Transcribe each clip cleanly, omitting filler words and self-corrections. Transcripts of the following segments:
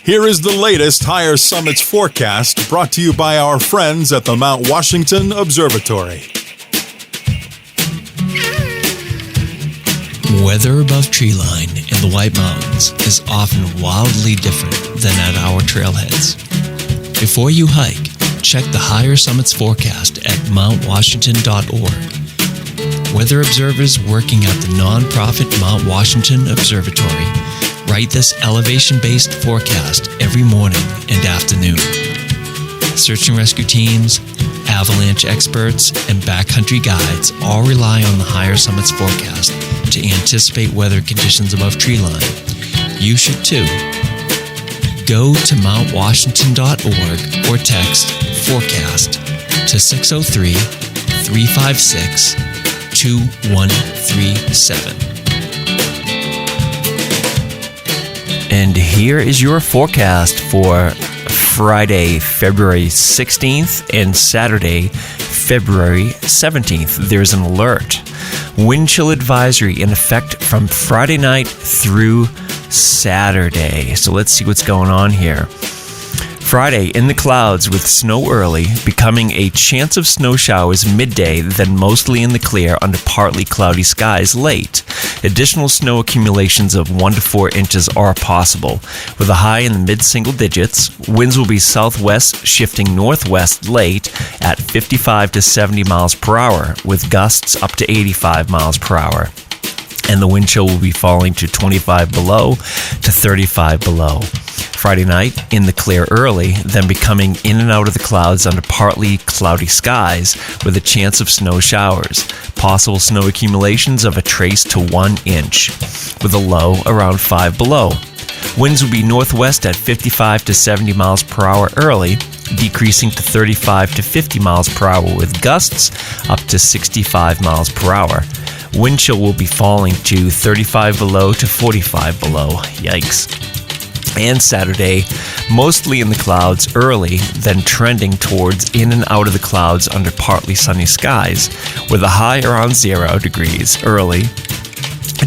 Here is the latest Higher Summits forecast brought to you by our friends at the Mount Washington Observatory. Weather above treeline in the White Mountains is often wildly different than at our trailheads. Before you hike, check the Higher Summits forecast at mountwashington.org. Weather observers working at the nonprofit Mount Washington Observatory write this elevation-based forecast every morning and afternoon. Search and rescue teams, avalanche experts, and backcountry guides all rely on the Higher Summits forecast to anticipate weather conditions above treeline. You should too. Go to mountwashington.org or text forecast to 603-356-2137. And here is your forecast for Friday, February 16th and Saturday, February 17th. There's an alert. Wind chill advisory in effect from Friday night through Saturday. So let's see what's going on here. Friday, in the clouds with snow early, becoming a chance of snow showers midday, then mostly in the clear under partly cloudy skies late. Additional snow accumulations of 1 to 4 inches are possible, with a high in the mid-single digits. Winds will be southwest, shifting northwest late at 55 to 70 miles per hour, with gusts up to 85 miles per hour. And the wind chill will be falling to 25 below to 35 below. Friday night, in the clear early, then becoming in and out of the clouds under partly cloudy skies with a chance of snow showers. Possible snow accumulations of a trace to 1 inch, with a low around 5 below. Winds will be northwest at 55 to 70 miles per hour early, decreasing to 35 to 50 miles per hour with gusts up to 65 miles per hour. Wind chill will be falling to 35 below to 45 below. Yikes. And Saturday, mostly in the clouds early, then trending towards in and out of the clouds under partly sunny skies, with a high around 0 degrees early,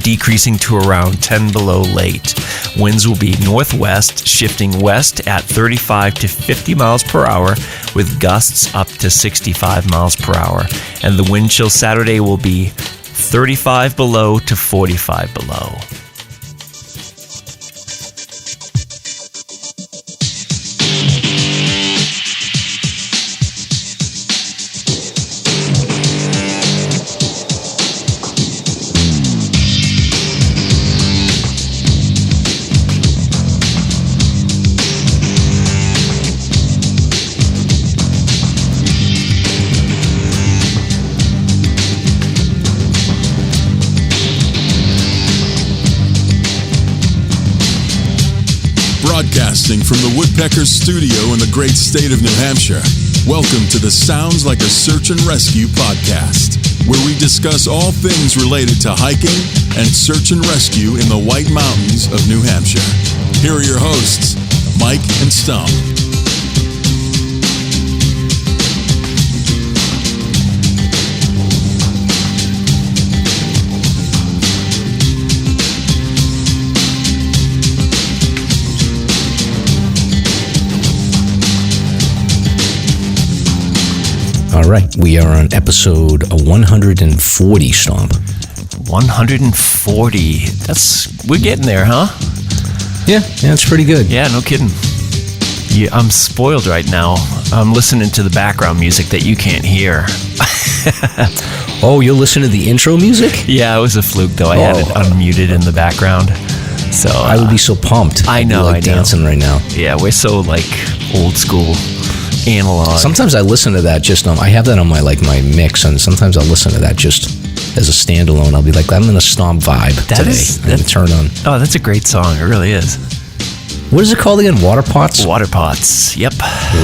decreasing to around 10 below late. Winds will be northwest, shifting west at 35 to 50 miles per hour, with gusts up to 65 miles per hour. And the wind chill Saturday will be 35 below to 45 below. Broadcasting from the Woodpeckers studio in the great state of New Hampshire, welcome to the Sounds Like a Search and Rescue podcast, where we discuss all things related to hiking and search and rescue in the White Mountains of New Hampshire. Here are your hosts, Mike and Stump. All right, we are on episode 140, Stomp. 140. We're getting there, huh? Yeah, it's pretty good. Yeah, no kidding. Yeah, I'm spoiled right now. I'm listening to the background music that you can't hear. Oh, you'll listen to the intro music? Yeah, it was a fluke, though. I had it unmuted in the background. So I would be so pumped. I know, I'd be dancing right now. Yeah, we're so old school. Analog. Sometimes I listen to that just I have that on my mix, and sometimes I'll listen to that just as a standalone. I'll be like, I'm in a Stomp vibe today. And turn on. Oh, that's a great song. It really is. What is it called again? Water Pots? Water Pots. Yep.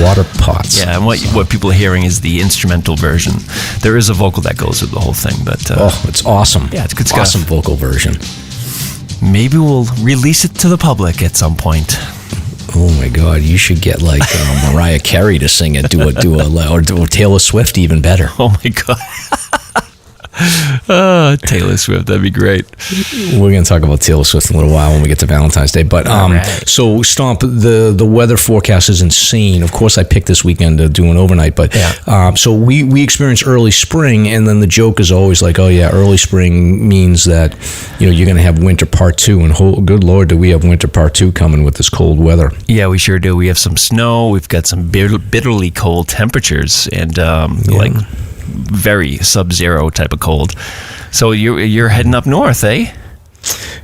Water Pots. Yeah, and what people are hearing is the instrumental version. There is a vocal that goes with the whole thing, but it's awesome. Yeah, it's good stuff. Awesome vocal version. Maybe we'll release it to the public at some point. Oh my God! You should get Mariah Carey to sing it. Do a or Taylor Swift even better. Oh my God! Taylor Swift, that'd be great. We're going to talk about Taylor Swift in a little while when we get to Valentine's Day. But so Stomp, the weather forecast is insane. Of course, I picked this weekend to do an overnight, but so we experience early spring, and then the joke is always like, oh yeah, early spring means that you're going to have winter part 2, and good Lord, do we have winter part 2 coming with this cold weather? Yeah, we sure do. We have some snow. We've got some bitterly cold temperatures, and like very sub-zero type of cold. So you're heading up north, eh?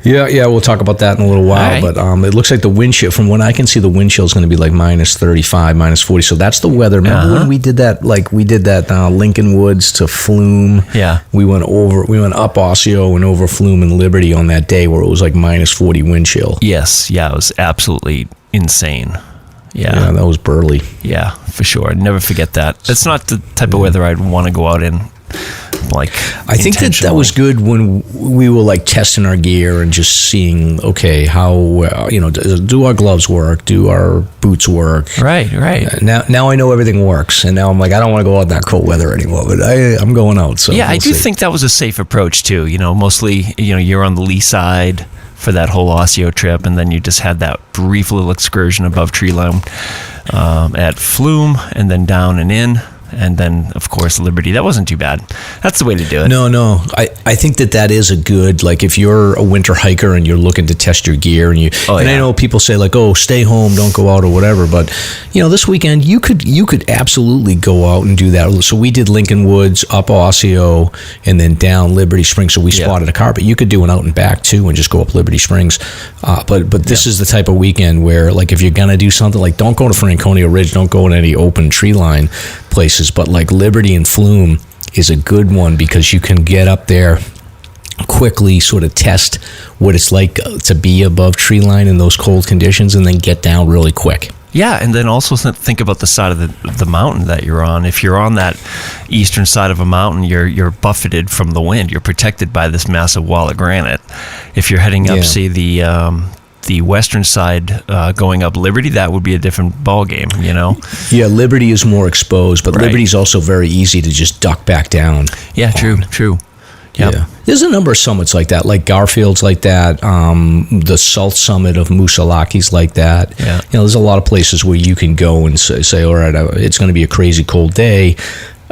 Yeah, we'll talk about that in a little while. Right. But it looks like the wind chill, from what I can see, the wind chill is going to be like minus 35, minus 40. So that's the weather. Remember when we did that? Like we did that Lincoln Woods to Flume. Yeah. We went up Osseo and over Flume and Liberty on that day where it was like minus 40 wind chill. Yes. Yeah, it was absolutely insane. Yeah, that was burly. Yeah, for sure. I'd never forget that. That's not the type of weather I'd want to go out in. I think that was good when we were like testing our gear and just seeing, okay, how do our gloves work? Do our boots work? Right. Now I know everything works, and now I'm like, I don't want to go out in that cold weather anymore, but I'm going out. So yeah, I do think that was a safe approach too. Mostly, you're on the lee side for that whole Osseo trip, and then you just had that brief little excursion above tree line at Flume, and then down and in. And then, of course, Liberty. That wasn't too bad. That's the way to do it. No. I think that is a good, like, if you're a winter hiker and you're looking to test your gear, and I know people say, like, oh, stay home, don't go out or whatever. But, this weekend, you could absolutely go out and do that. So we did Lincoln Woods, up Osseo, and then down Liberty Springs. So we spotted a car. But you could do an out and back, too, and just go up Liberty Springs. But this is the type of weekend where, like, if you're going to do something, like, don't go to Franconia Ridge, don't go in any open tree line places, but like Liberty and Flume is a good one because you can get up there quickly, sort of test what it's like to be above tree line in those cold conditions, and then get down really quick. Yeah, and then also think about the side of the mountain that you're on. If you're on that eastern side of a mountain, you're buffeted from the wind. You're protected by this massive wall of granite. If you're heading up, say, the western side going up Liberty, that would be a different ball game, Yeah, Liberty is more exposed, but Liberty's also very easy to just duck back down. Yeah, true. Yep. Yeah. There's a number of summits like that, like Garfield's like that, the Salt Summit of Musalaki's like that. Yeah. There's a lot of places where you can go and say, all right, it's going to be a crazy cold day.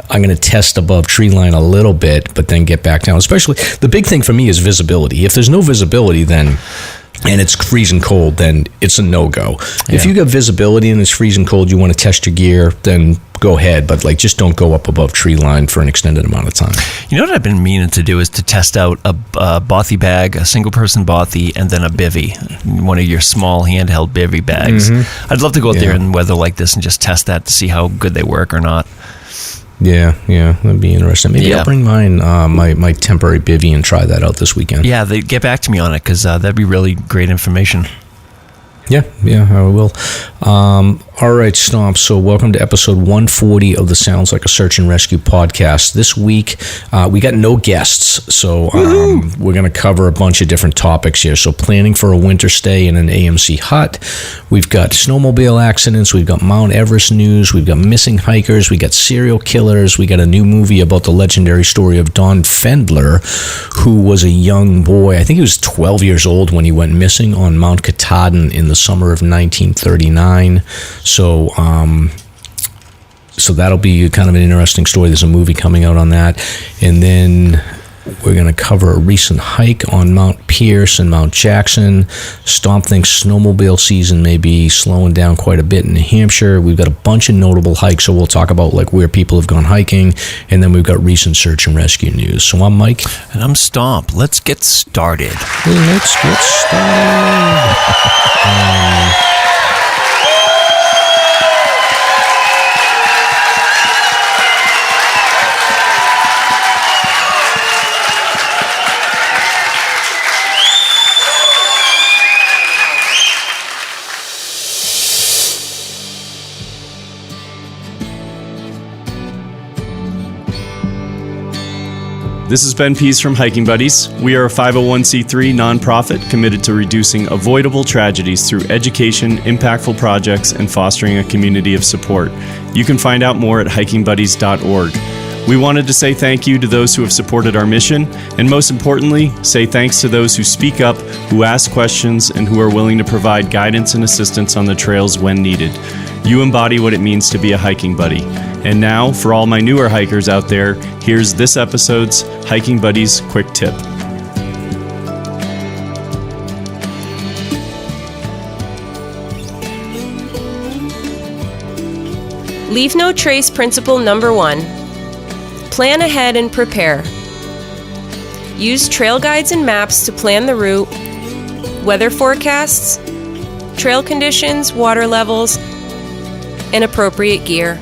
I'm going to test above tree line a little bit, but then get back down. Especially, the big thing for me is visibility. If there's no visibility, then and it's freezing cold, then it's a no-go. Yeah. If you got visibility and it's freezing cold, you want to test your gear, then go ahead. But just don't go up above tree line for an extended amount of time. You know what I've been meaning to do is to test out a bothy bag, a single-person bothy, and then a bivvy, one of your small handheld bivvy bags. Mm-hmm. I'd love to go out there in weather like this and just test that to see how good they work or not. Yeah, that'd be interesting. Maybe I'll bring mine, my temporary bivvy, and try that out this weekend. Yeah, they get back to me on it because that'd be really great information. Yeah, I will. All right, Stomp. So welcome to episode 140 of the Sounds Like a Search and Rescue podcast. This week, we got no guests, so we're going to cover a bunch of different topics here. So planning for a winter stay in an AMC Hut. We've got snowmobile accidents. We've got Mount Everest news. We've got missing hikers. We got serial killers. We got a new movie about the legendary story of Donn Fendler, who was a young boy. I think he was 12 years old when he went missing on Mount Katahdin in the summer of 1939. So that'll be kind of an interesting story. There's a movie coming out on that. And then we're going to cover a recent hike on Mount Pierce and Mount Jackson. Stomp thinks snowmobile season may be slowing down quite a bit in New Hampshire. We've got a bunch of notable hikes, so we'll talk about where people have gone hiking. And then we've got recent search and rescue news. So I'm Mike. And I'm Stomp. Let's get started. Let's get started. This is Ben Pease from Hiking Buddies. We are a 501c3 nonprofit committed to reducing avoidable tragedies through education, impactful projects, and fostering a community of support. You can find out more at hikingbuddies.org. We wanted to say thank you to those who have supported our mission, and most importantly, say thanks to those who speak up, who ask questions, and who are willing to provide guidance and assistance on the trails when needed. You embody what it means to be a hiking buddy. And now, for all my newer hikers out there, here's this episode's Hiking Buddies Quick Tip. Leave no trace principle number 1. Plan ahead and prepare. Use trail guides and maps to plan the route, weather forecasts, trail conditions, water levels, and appropriate gear.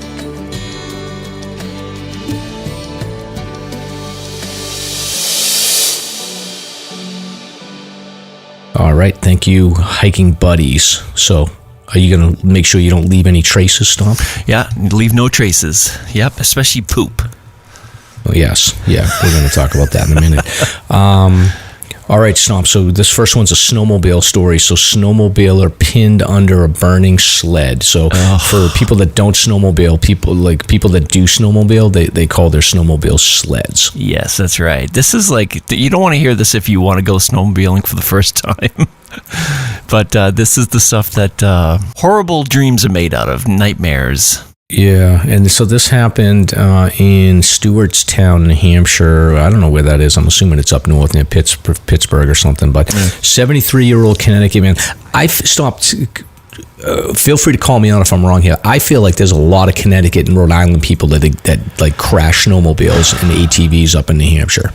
All right, thank you, hiking buddies. So, are you going to make sure you don't leave any traces, Stomp? Yeah, leave no traces. Yep, especially poop. Oh, yes. Yeah, we're going to talk about that in a minute. All right, Stomp. So this first one's a snowmobile story. So snowmobiler pinned under a burning sled. So for people that don't snowmobile, people that do snowmobile, they call their snowmobile sleds. Yes, that's right. This is like, you don't want to hear this if you want to go snowmobiling for the first time. But this is the stuff that horrible dreams are made out of, nightmares. Yeah, and so this happened in Stewartstown, New Hampshire. I don't know where that is. I'm assuming it's up north near Pittsburgh or something. But 73-year-old Connecticut man. Feel free to call me out if I'm wrong here. I feel like there's a lot of Connecticut and Rhode Island people that like crash snowmobiles and ATVs up in New Hampshire.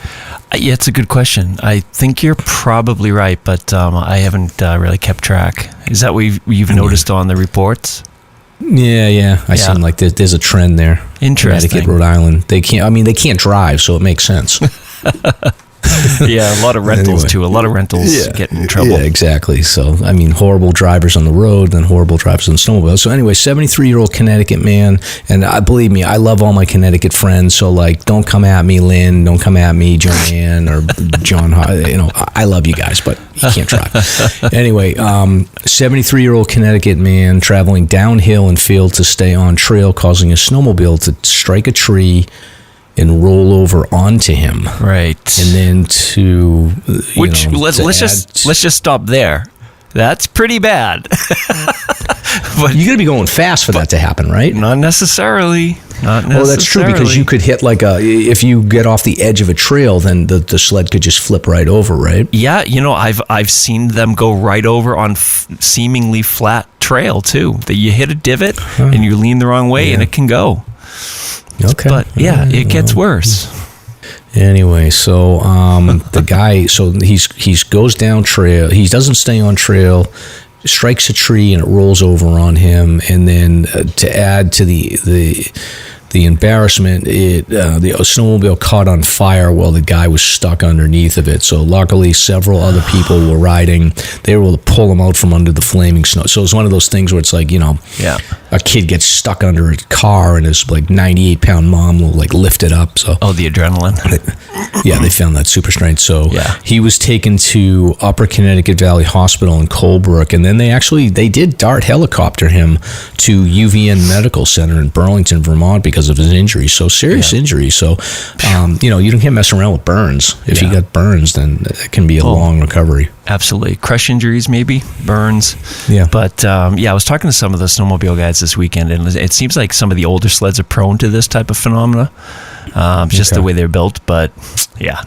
Yeah, it's a good question. I think you're probably right, but I haven't really kept track. Is that what you've noticed on the reports? Yeah. I seem like there's a trend there. Interesting. Connecticut, Rhode Island. They can't drive, so it makes sense. Yeah, a lot of rentals too. A lot of rentals get in trouble. Yeah, exactly. So, horrible drivers on the road, then horrible drivers on the snowmobile. So anyway, 73-year-old Connecticut man, and believe me, I love all my Connecticut friends. So don't come at me, Lynn. Don't come at me, Joanne or John. I love you guys, but you can't drive. Anyway, 73-year-old Connecticut man traveling downhill and failed to stay on trail, causing a snowmobile to strike a tree and roll over onto him. Right. And then let's just stop there. That's pretty bad. But you're going to be going fast for that to happen, right? Not necessarily. Well, that's true, because you could hit if you get off the edge of a trail, then the sled could just flip right over, right? Yeah, I've seen them go right over on seemingly flat trail too. That you hit a divot and you lean the wrong way and it can go. Okay. But it gets worse. Anyway, so the guy, he goes down trail. He doesn't stay on trail, strikes a tree, and it rolls over on him. And then to add to the embarrassment, the snowmobile caught on fire while the guy was stuck underneath of it. So luckily, several other people were riding. They were able to pull him out from under the flaming snow. So it's one of those things where it's like, a kid gets stuck under a car and his 98-pound mom will lift it up. So the adrenaline. Yeah, they found that super strange. So he was taken to Upper Connecticut Valley Hospital in Colebrook, and then they did DART helicopter him to UVN Medical Center in Burlington, Vermont, because of his injury. So serious injury. So you can't mess around with burns. If you got burns, then it can be a long recovery. Absolutely. Crush injuries, maybe, burns. Yeah. But I was talking to some of the snowmobile guys this weekend, and it seems like some of the older sleds are prone to this type of phenomena. Just the way they're built, but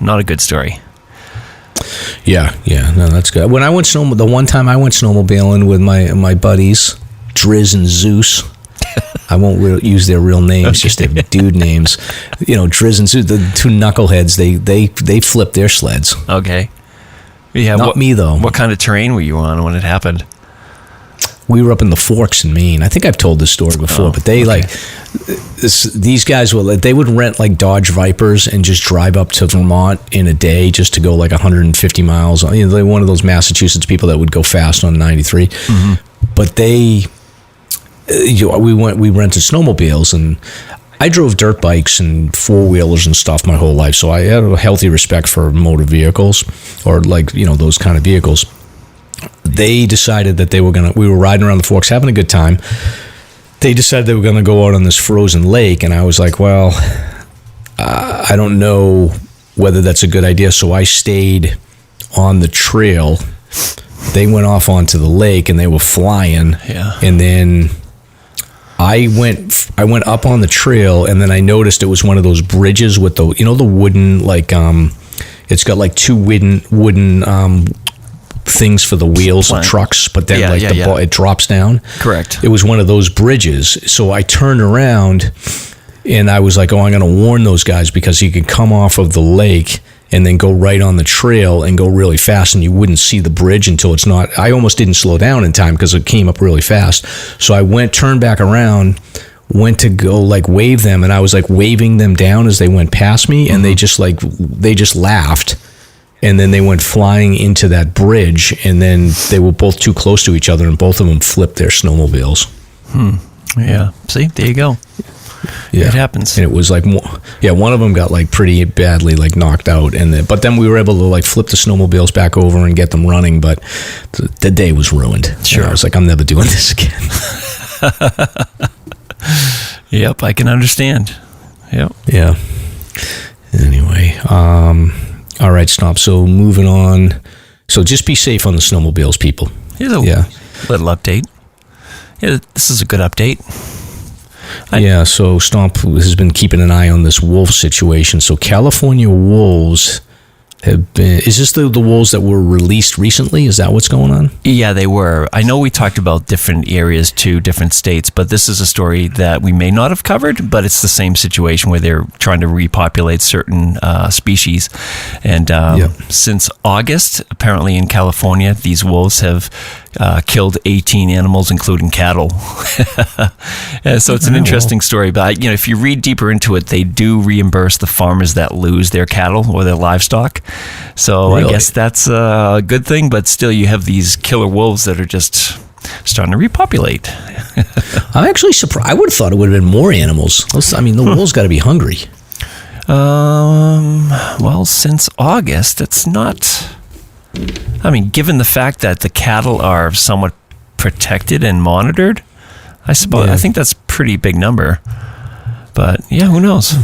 not a good story. Yeah, no, that's good. When I went the one time I went snowmobiling with my buddies, Driz and Zeus. I won't use their real names, just their dude names. Driz and Zeus, the two knuckleheads. They flipped their sleds. Okay. Yeah. Not me though. What kind of terrain were you on when it happened? We were up in the Forks in Maine. I think I've told this story before, but they these guys they would rent Dodge Vipers and just drive up to Vermont in a day just to go 150 miles. They're one of those Massachusetts people that would go fast on 93. Mm-hmm. But we rented snowmobiles, and I drove dirt bikes and four-wheelers and stuff my whole life, so I had a healthy respect for motor vehicles or those kind of vehicles. They decided that we were riding around the Forks having a good time. They decided they were going to go out on this frozen lake, and I was like, well, I don't know whether that's a good idea. So I stayed on the trail. They went off onto the lake and they were flying. Yeah. And then I went up on the trail, and then I noticed it was one of those bridges with the wooden, like, it's got like two wooden things for the wheels of trucks, but then it drops down. Correct. It was one of those bridges. So I turned around and I was like, oh, I'm going to warn those guys, because you can come off of the lake and then go right on the trail and go really fast, and you wouldn't see the bridge until it's not. I almost didn't slow down in time because it came up really fast. So I turned back around, went to go like wave them, and I was like waving them down as they went past me, and they just laughed, and then they went flying into that bridge, and then they were both too close to each other, and both of them flipped their snowmobiles. Yeah. See, there you go. Yeah, it happens. And it was like, one of them got like pretty badly like knocked out, but then we were able to like flip the snowmobiles back over and get them running. But the day was ruined. Sure, I was like, I'm never doing this again. Yep, I can understand. Yep. Yeah. Anyway, all right, stop. So moving on. So just be safe on the snowmobiles, people. Here's a little update. Yeah, this is a good update. So Stomp has been keeping an eye on this wolf situation. So California wolves have been... Is this the wolves that were released recently? Is that what's going on? Yeah, they were. I know we talked about different areas too, different states, but this is a story that we may not have covered, but it's the same situation where they're trying to repopulate certain species. And since August, apparently in California, these wolves have killed 18 animals, including cattle. So it's an interesting story. But if you read deeper into it, they do reimburse the farmers that lose their cattle or their livestock. So really? I guess that's a good thing. But still, you have these killer wolves that are just starting to repopulate. I'm actually surprised. I would have thought it would have been more animals. I mean, the wolves got to be hungry. Well, since August, it's not... I mean, given the fact that the cattle are somewhat protected and monitored, I suppose I think that's a pretty big number. But yeah, who knows?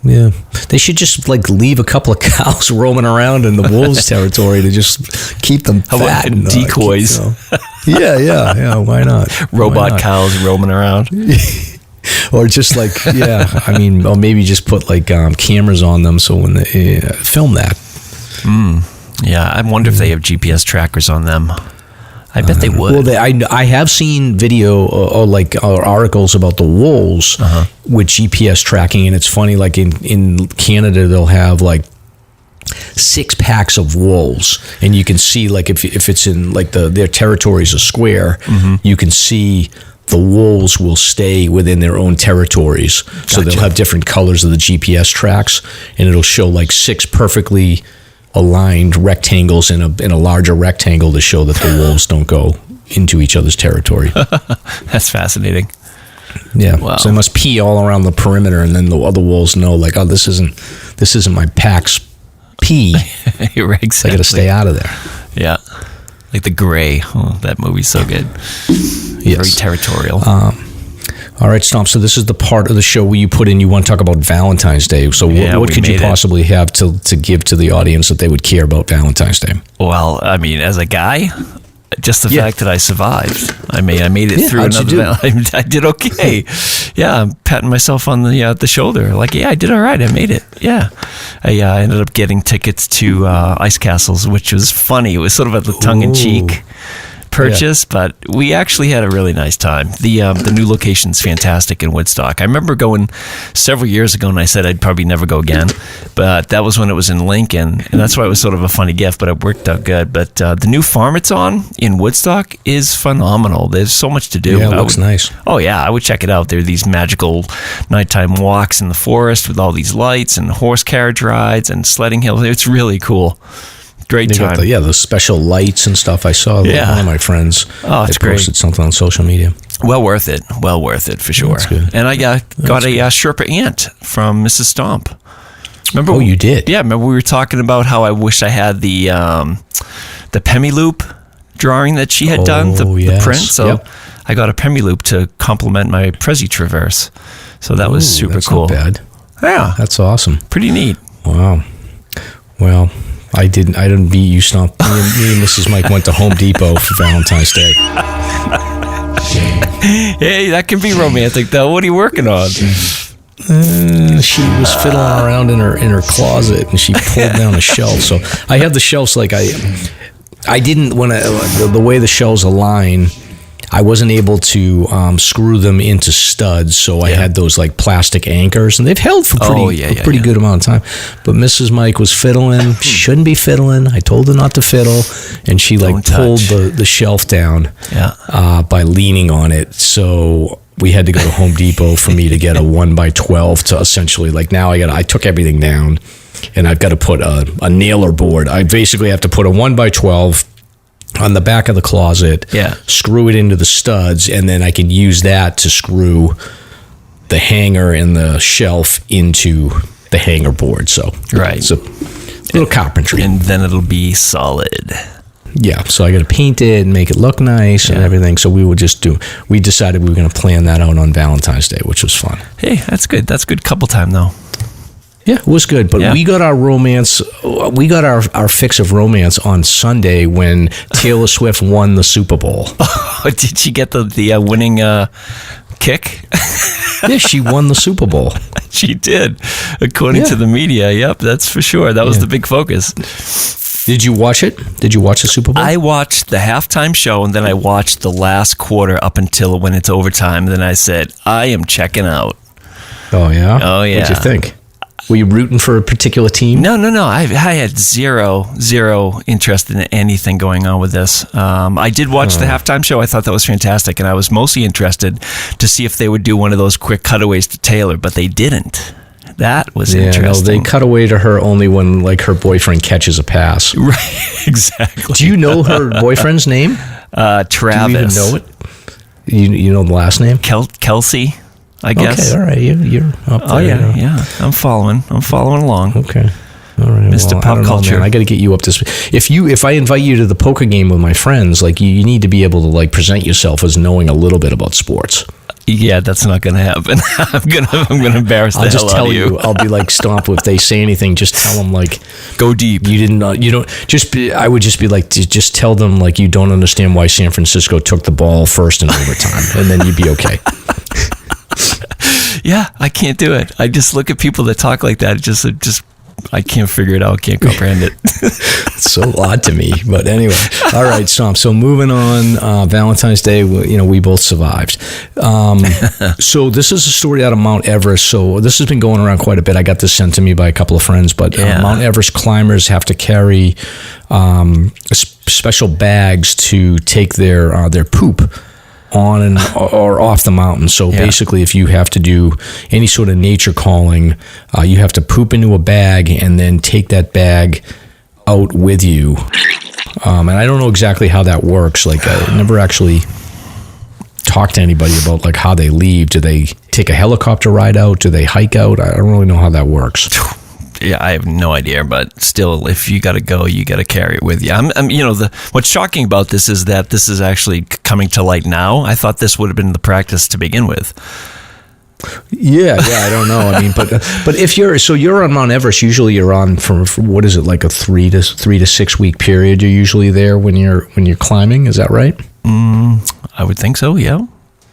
Yeah, they should just like leave a couple of cows roaming around in the wolves' territory to just keep them fat and decoys. Yeah. Why not? Robot cows roaming around. Or just like or maybe just put like cameras on them so when they film that. Yeah, I wonder if they have GPS trackers on them. I bet they would. Well, I have seen video or articles about the wolves with GPS tracking, and it's funny. Like in Canada, they'll have like 6 packs of wolves, and you can see like if it's in like their territory is a square, you can see the wolves will stay within their own territories. Gotcha. So they'll have different colors of the GPS tracks, and it'll show like 6 perfectly aligned rectangles in a larger rectangle to show that the wolves don't go into each other's territory. That's fascinating. Yeah. Wow. So they must pee all around the perimeter, and then the other wolves know, like, oh, this isn't my pack's pee. Exactly. I got to stay out of there. Yeah. Like The Gray. Oh, that movie's so good. Yes. Very territorial. All right, Stomp. So this is the part of the show where you put in, you want to talk about Valentine's Day. So what could you possibly have to give to the audience that they would care about Valentine's Day? Well, I mean, as a guy, just the fact that I survived. I made it through another. I did okay. Yeah, I'm patting myself on the shoulder. Like, I did all right. I made it. Yeah. I ended up getting tickets to Ice Castles, which was funny. It was sort of a tongue-in-cheek purchase, but we actually had a really nice time. The new location's fantastic in Woodstock. I remember going several years ago, and I said I'd probably never go again, but that was when it was in Lincoln, and that's why it was sort of a funny gift, but it worked out good. But the new farm it's on in Woodstock is phenomenal. There's so much to do. Yeah, it looks nice. Oh yeah, I would check it out. There are these magical nighttime walks in the forest with all these lights and horse carriage rides and sledding hills. It's really cool. Great time. The special lights and stuff. I saw one of my friends. Oh, it's great. Posted something on social media. Well worth it for sure. That's good. And I got a Sherpa aunt from Mrs. Stomp. Remember? Oh, you did? Yeah. Remember we were talking about how I wish I had the Pemiloop drawing that she had done, the print. So I got a Pemiloop to complement my Prezi Traverse. So that was super cool. Not bad. Yeah. That's awesome. Pretty neat. Wow. Well, I didn't beat you, Stomp. Me and Mrs. Mike went to Home Depot for Valentine's Day. Hey, that can be romantic, though. What are you working on? She was fiddling around in her closet, and she pulled down a shelf. So I have the shelves like I didn't when the way the shelves align. I wasn't able to screw them into studs, so I had those like plastic anchors, and they've held for a pretty good amount of time. But Mrs. Mike was fiddling. She shouldn't be fiddling. I told her not to fiddle, and she pulled the shelf down by leaning on it. So we had to go to Home Depot for me to get a 1x12 to essentially now I took everything down, and I've got to put a nailer board. I basically have to put a 1x12 on the back of the closet, screw it into the studs, and then I can use that to screw the hanger and the shelf into the hanger board. So it's a little carpentry. And then it'll be solid. Yeah, so I got to paint it and make it look nice and everything. So we decided we were going to plan that out on Valentine's Day, which was fun. Hey, that's good. That's good couple time, though. Yeah, it was good, but we got our romance. We got our fix of romance on Sunday when Taylor Swift won the Super Bowl. Oh, did she get the winning kick? Yeah, she won the Super Bowl. She did, according to the media. Yep, that's for sure. That was the big focus. Did you watch it? Did you watch the Super Bowl? I watched the halftime show, and then I watched the last quarter up until when it's overtime. Then I said, I am checking out. Oh, yeah? Oh, yeah. What'd you think? Were you rooting for a particular team? No. I had zero interest in anything going on with this. I did watch the halftime show. I thought that was fantastic, and I was mostly interested to see if they would do one of those quick cutaways to Taylor, but they didn't. That was interesting. No, they cut away to her only when her boyfriend catches a pass. Right, exactly. Do you know her boyfriend's name? Travis. Do you even know it? You know the last name? Kelsey. I guess. Okay, all right. You're up there. Oh, yeah. I'm following along. Okay. All right. Mr. Pop Culture. I got to get you up to speed. If I invite you to the poker game with my friends, you need to be able to present yourself as knowing a little bit about sports. Yeah, that's not going to happen. I'm gonna embarrass the hell out of you. I'll be like, Stomp, if they say anything, just tell them go deep. You don't just be, I would just be just tell them you don't understand why San Francisco took the ball first in overtime, and then you'd be okay. Yeah, I can't do it. I just look at people that talk like that. Just I can't figure it out. Can't comprehend it. It's so odd to me. But anyway, all right, Stomp. So moving on, Valentine's Day, we both survived. So this is a story out of Mount Everest. So this has been going around quite a bit. I got this sent to me by a couple of friends. But Mount Everest climbers have to carry special bags to take their poop on and or off the mountain. So basically, if you have to do any sort of nature calling, you have to poop into a bag and then take that bag out with you. And I don't know exactly how that works. I never actually talked to anybody about how they leave. Do they take a helicopter ride out? Do they hike out? I don't really know how that works. Yeah, I have no idea, but still, if you got to go, you got to carry it with you. What's shocking about this is that this is actually coming to light now. I thought this would have been the practice to begin with. Yeah, I don't know. I mean, but if you're on Mount Everest, usually you're on for what is it, a 3 to 6 week period? You're usually there when you're climbing. Is that right? I would think so. Yeah,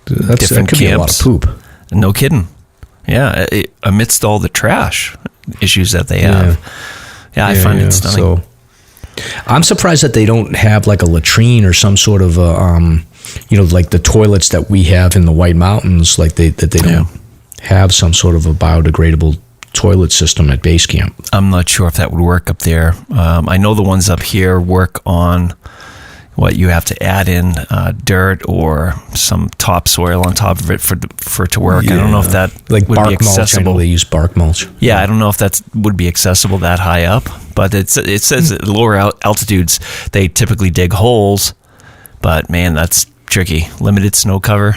that could camps. Be a lot of poop. No kidding. Yeah, amidst all the trash issues that they have. I find it stunning. So I'm surprised that they don't have a latrine or some sort of the toilets that we have in the White Mountains, they don't have some sort of a biodegradable toilet system at base camp. I'm not sure if that would work up there. I know the ones up here work on what you have to add in dirt or some topsoil on top of it for it to work. I don't know if that would bark be accessible. Mulch. They use bark mulch. Yeah, I don't know if that would be accessible that high up, but it says at lower altitudes they typically dig holes, but man, that's tricky. Limited snow cover.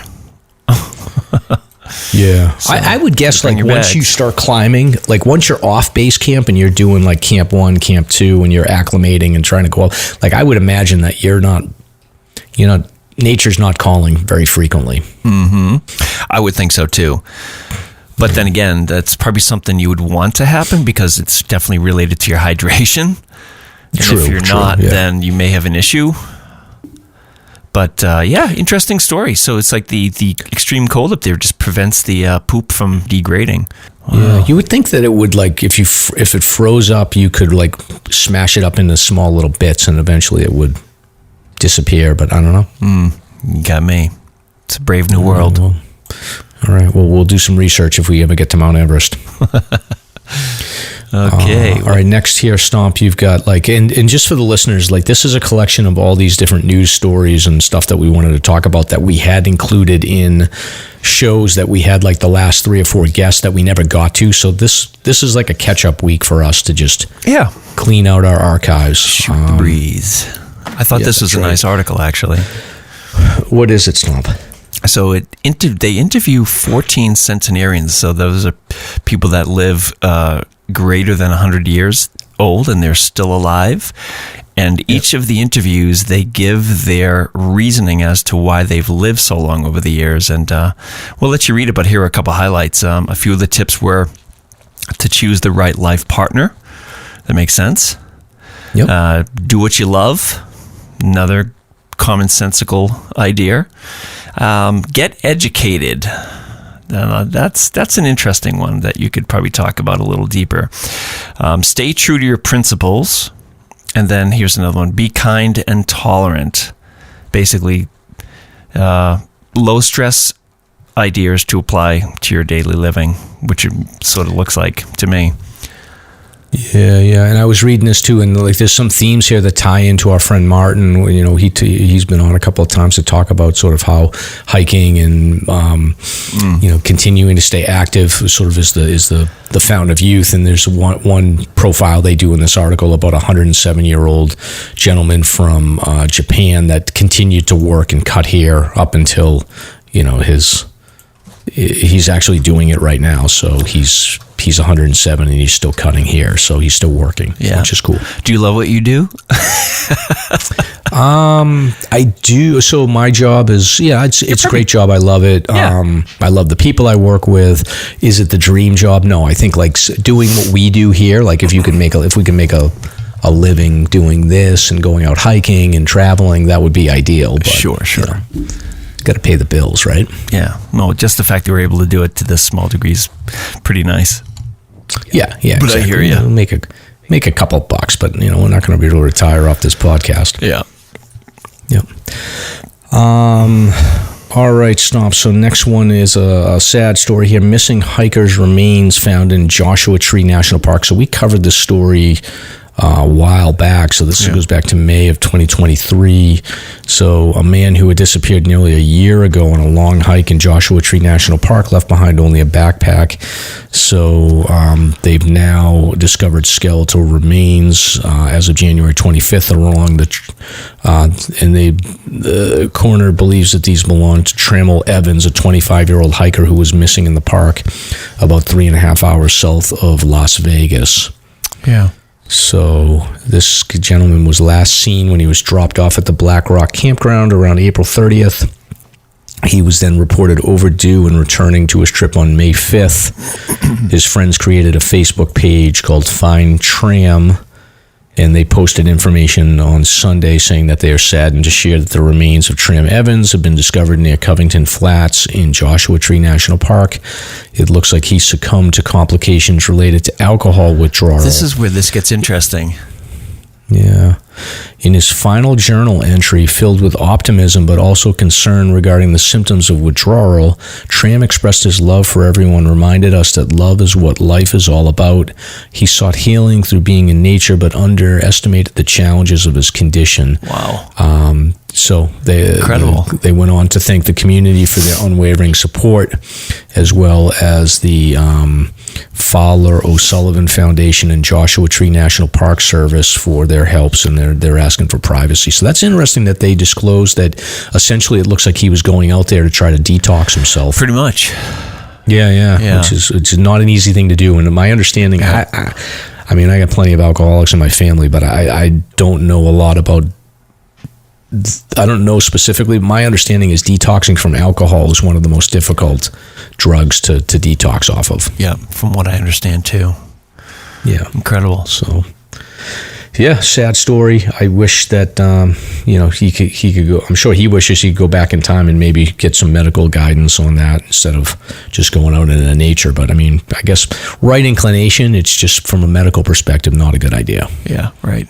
Yeah. So I would guess once you start climbing, once you're off base camp and you're doing camp 1, camp 2 and you're acclimating and trying to go up, I would imagine that nature's not calling very frequently. Mm-hmm. I would think so too. But then again, that's probably something you would want to happen because it's definitely related to your hydration. And if you're not, then you may have an issue. But interesting story. So it's like the extreme cold up there just prevents the poop from degrading. Wow. Yeah, you would think that it would, like, if it froze up, you could like smash it up into small little bits, and eventually it would disappear. But I don't know. You got me. It's a brave new world. Well, all right. Well, we'll do some research if we ever get to Mount Everest. Okay. All right. Next here, Stomp, you've got like, and just for the listeners, like this is a collection of all these different news stories and stuff that we wanted to talk about that we had included in shows that we had, like the last 3 or 4 guests that we never got to. So this is like a catch-up week for us to just clean out our archives. Shoot the breeze. I thought this was a nice article, actually. What is it, Stomp? So they interview 14 centenarians. So those are people that live greater than 100 years old and they're still alive. And each of the interviews, they give their reasoning as to why they've lived so long over the years. And we'll let you read it, but here are a couple highlights. A few of the tips were to choose the right life partner. That makes sense. Yep. Do what you love. Another commonsensical idea. Get educated. That's an interesting one that you could probably talk about a little deeper. Stay true to your principles. And then here's another one. Be kind and tolerant. Basically, low stress ideas to apply to your daily living, which it sort of looks like to me. Yeah, and I was reading this too, and like there's some themes here that tie into our friend Martin. You know, he's been on a couple of times to talk about sort of how hiking and you know, continuing to stay active sort of is the fountain of youth. And there's one profile they do in this article about a 107-year-old gentleman from Japan that continued to work and cut hair up until, you know, he's actually doing it right now. So he's 107 and he's still cutting hair, so he's still working, which is cool. Do you love what you do? I do. So my job is, it's a great job. I love it. I love the people I work with. Is it the dream job? No, I think like doing what we do here, like if we can make a living doing this and going out hiking and traveling, that would be ideal. But, Sure. You know, got to pay the bills, right? Yeah. No, just the fact that we're able to do it to this small degree is pretty nice. Yeah, But exactly. I hear you. We'll make a couple bucks, but you know, we're not going to be able to retire off this podcast. Yeah. Yep. All right, Stomp. So next one is a sad story here. Missing hikers' remains found in Joshua Tree National Park. So we covered this story a while back. So this goes back to May of 2023. So a man who had disappeared nearly a year ago on a long hike in Joshua Tree National Park left behind only a backpack. So they've now discovered skeletal remains as of January 25th along and the coroner believes that these belong to Trammell Evans, a 25-year-old hiker who was missing in the park about 3.5 hours south of Las Vegas. Yeah. So this gentleman was last seen when he was dropped off at the Black Rock campground around April 30th. He was then reported overdue and returning to his trip on May 5th. His friends created a Facebook page called Find Tram, and they posted information on Sunday saying that they are saddened to share that the remains of Tram Evans have been discovered near Covington Flats in Joshua Tree National Park. It looks like he succumbed to complications related to alcohol withdrawal. This is where this gets interesting. Yeah. In his final journal entry, filled with optimism but also concern regarding the symptoms of withdrawal, Tram expressed his love for everyone, reminded us that love is what life is all about. He sought healing through being in nature but underestimated the challenges of his condition. Wow. So they went on to thank the community for their unwavering support, as well as the Fowler O'Sullivan Foundation and Joshua Tree National Park Service for their helps, and they're asking for privacy. So that's interesting that they disclosed that essentially it looks like he was going out there to try to detox himself. Pretty much. Yeah. Which is not an easy thing to do. And my understanding, I mean, I got plenty of alcoholics in my family, but I don't know a lot about I don't know specifically. My understanding is detoxing from alcohol is one of the most difficult drugs to detox off of. Yeah, from what I understand too. Yeah. Incredible. So, yeah, sad story. I wish that, he could go. I'm sure he wishes he could go back in time and maybe get some medical guidance on that instead of just going out into nature. But I mean, I guess right inclination, it's just from a medical perspective, not a good idea. Yeah, right.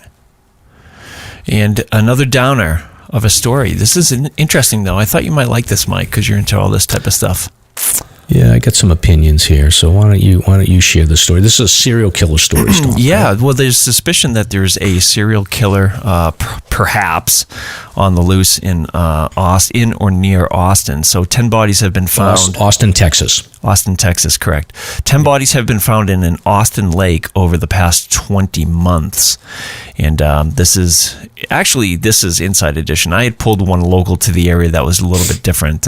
And another downer of a story. This is interesting, though. I thought you might like this, Mike, because you're into all this type of stuff. Yeah, I got some opinions here. So why don't you share the story? This is a serial killer story. Yeah, well, there's suspicion that there's a serial killer, perhaps, on the loose in Austin or near Austin. So 10 bodies have been found. Austin, Texas. Austin, Texas, correct. 10 bodies have been found in an Austin lake over the past 20 months. And this is Inside Edition. I had pulled one local to the area that was a little bit different.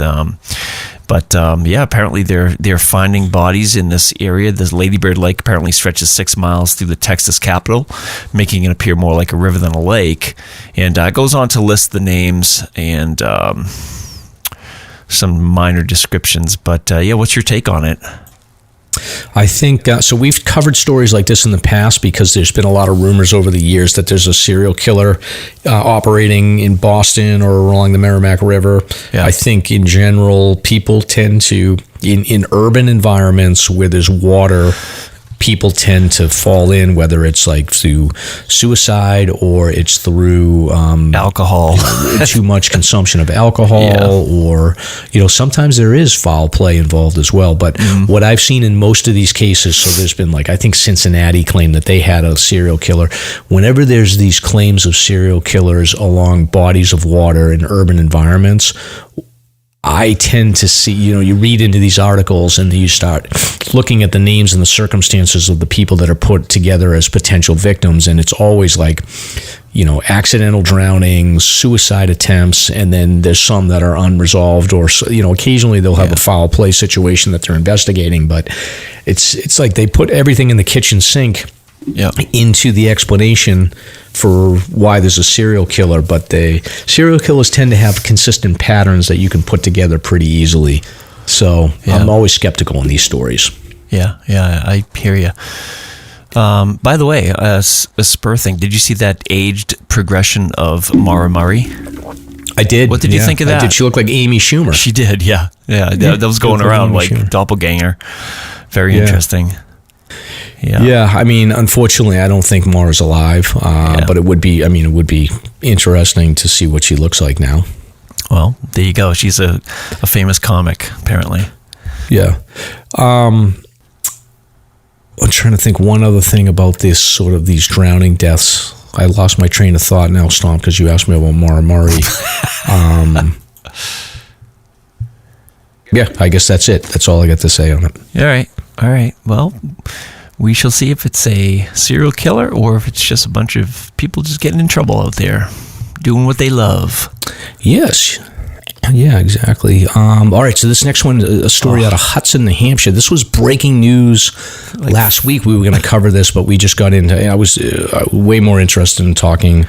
But apparently they're finding bodies in this area. This Ladybird Lake apparently stretches 6 miles through the Texas capital, making it appear more like a river than a lake. And it goes on to list the names and some minor descriptions. But what's your take on it? I think, so we've covered stories like this in the past because there's been a lot of rumors over the years that there's a serial killer operating in Boston or along the Merrimack River. Yeah. I think in general, people tend to, in urban environments where there's water, people tend to fall in, whether it's like through suicide or it's through alcohol, too much consumption of alcohol, or sometimes there is foul play involved as well. But what I've seen in most of these cases, so there's been I think Cincinnati claimed that they had a serial killer. Whenever there's these claims of serial killers along bodies of water in urban environments, I tend to see, you read into these articles and you start looking at the names and the circumstances of the people that are put together as potential victims. And it's always like, accidental drownings, suicide attempts, and then there's some that are unresolved or, occasionally they'll have a foul play situation that they're investigating. But it's like they put everything in the kitchen sink into the explanation for why there's a serial killer, but the serial killers tend to have consistent patterns that you can put together pretty easily. So I'm always skeptical in these stories. Yeah, I hear you. By the way, a spur thing, did you see that aged progression of Maura Murray? I did. What did you think of that? She looked like Amy Schumer. She did, yeah. That was going around like doppelganger. Very interesting. Yeah. I mean, unfortunately, I don't think Maura's alive, but it would be interesting to see what she looks like now. Well, there you go. She's a famous comic, apparently. Yeah. I'm trying to think one other thing about these drowning deaths. I lost my train of thought now, Stomp, because you asked me about Maura Murray. I guess that's it. That's all I got to say on it. All right. Well, we shall see if it's a serial killer or if it's just a bunch of people just getting in trouble out there, doing what they love. Yes. Yeah, exactly. All right, so this next one, a story out of Hudson, New Hampshire. This was breaking news last week. We were going to cover this, but we just got into. I was way more interested in talking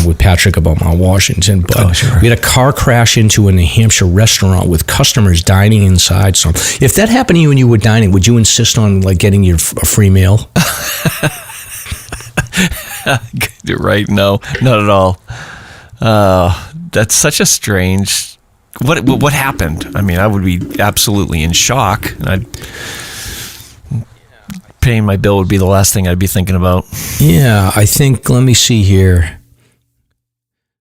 with Patrick about Mount Washington. But we had a car crash into a New Hampshire restaurant with customers dining inside. So, if that happened to you when you were dining, would you insist on getting a free meal? Right? No, not at all. That's such a strange. What happened? I mean, I would be absolutely in shock. Paying my bill would be the last thing I'd be thinking about. Yeah, I think. Let me see here.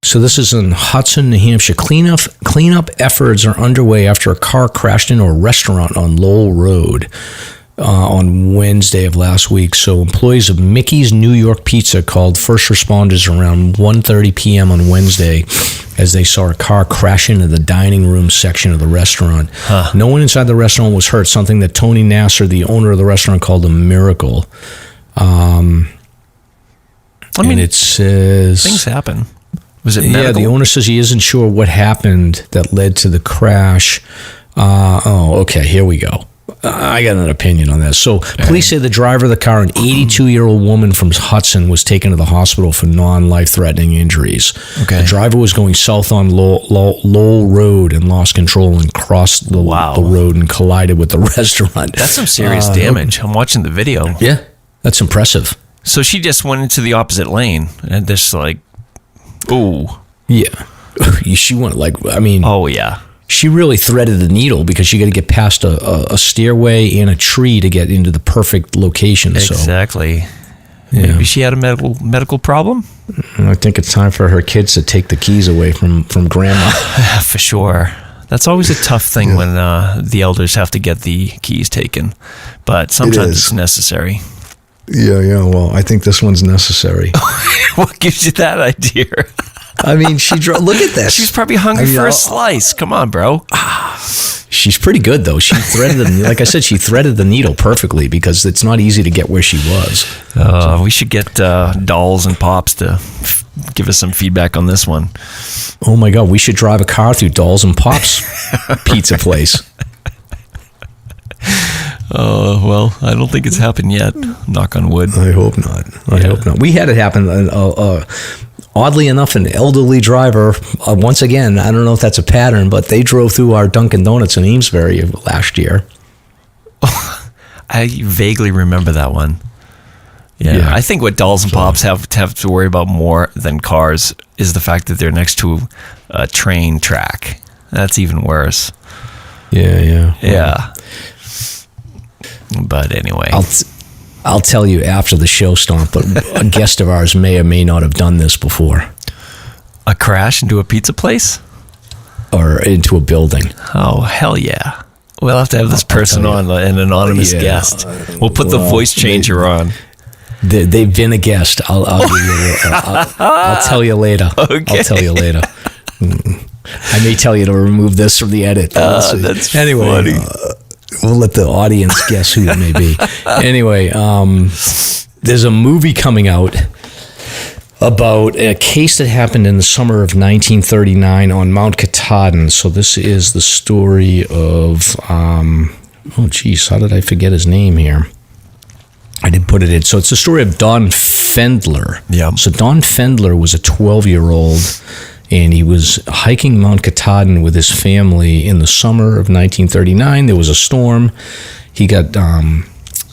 So this is in Hudson, New Hampshire. Cleanup efforts are underway after a car crashed into a restaurant on Lowell Road on Wednesday of last week. So employees of Mickey's New York Pizza called first responders around 1:30 p.m. on Wednesday as they saw a car crash into the dining room section of the restaurant. No one inside the restaurant was hurt, something that Tony Nasser, the owner of the restaurant, called a miracle. And it says... Things happen. Was it medical? Yeah, the owner says he isn't sure what happened that led to the crash. Okay, here we go. I got an opinion on that. So police say the driver of the car, an 82-year-old woman from Hudson, was taken to the hospital for non-life-threatening injuries. Okay. The driver was going south on Lowell Road and lost control and crossed the road and collided with the restaurant. That's some serious damage. I'm watching the video. Yeah, that's impressive. So she just went into the opposite lane and just like, ooh. Yeah. She went oh yeah. She really threaded the needle because you got to get past a stairway and a tree to get into the perfect location. Exactly. So, yeah. Maybe she had a medical problem? I think it's time for her kids to take the keys away from grandma. For sure. That's always a tough thing when the elders have to get the keys taken. But sometimes it's necessary. Yeah. Well, I think this one's necessary. What gives you that idea? I mean, look at this. She's probably hungry for a slice. Come on, bro. She's pretty good, though. She like I said, she threaded the needle perfectly because it's not easy to get where she was. We should get Dolls and Pops to give us some feedback on this one. Oh my God, we should drive a car through Dolls and Pops pizza place. Well, I don't think it's happened yet. Knock on wood. I hope not. I hope not. We had it happen. Oddly enough, an elderly driver, once again, I don't know if that's a pattern, but they drove through our Dunkin' Donuts in Amesbury last year. I vaguely remember that one. Yeah. I think what Dolls and Pops have to worry about more than cars is the fact that they're next to a train track. That's even worse. Yeah. But anyway. I'll tell you after the show, Stomp, but a guest of ours may or may not have done this before. A crash into a pizza place? Or into a building. Oh, hell yeah. We'll have to have this person on, an anonymous guest. We'll put the voice changer on. They've been a guest. I'll tell you later. Okay. I'll tell you later. I may tell you to remove this from the edit. That's funny. We'll let the audience guess who it may be. Anyway, there's a movie coming out about a case that happened in the summer of 1939 on Mount Katahdin. So this is the story of, how did I forget his name here? I didn't put it in. So it's the story of Donn Fendler. Yeah. So Donn Fendler was a 12-year-old, and he was hiking Mount Katahdin with his family in the summer of 1939. There was a storm. He got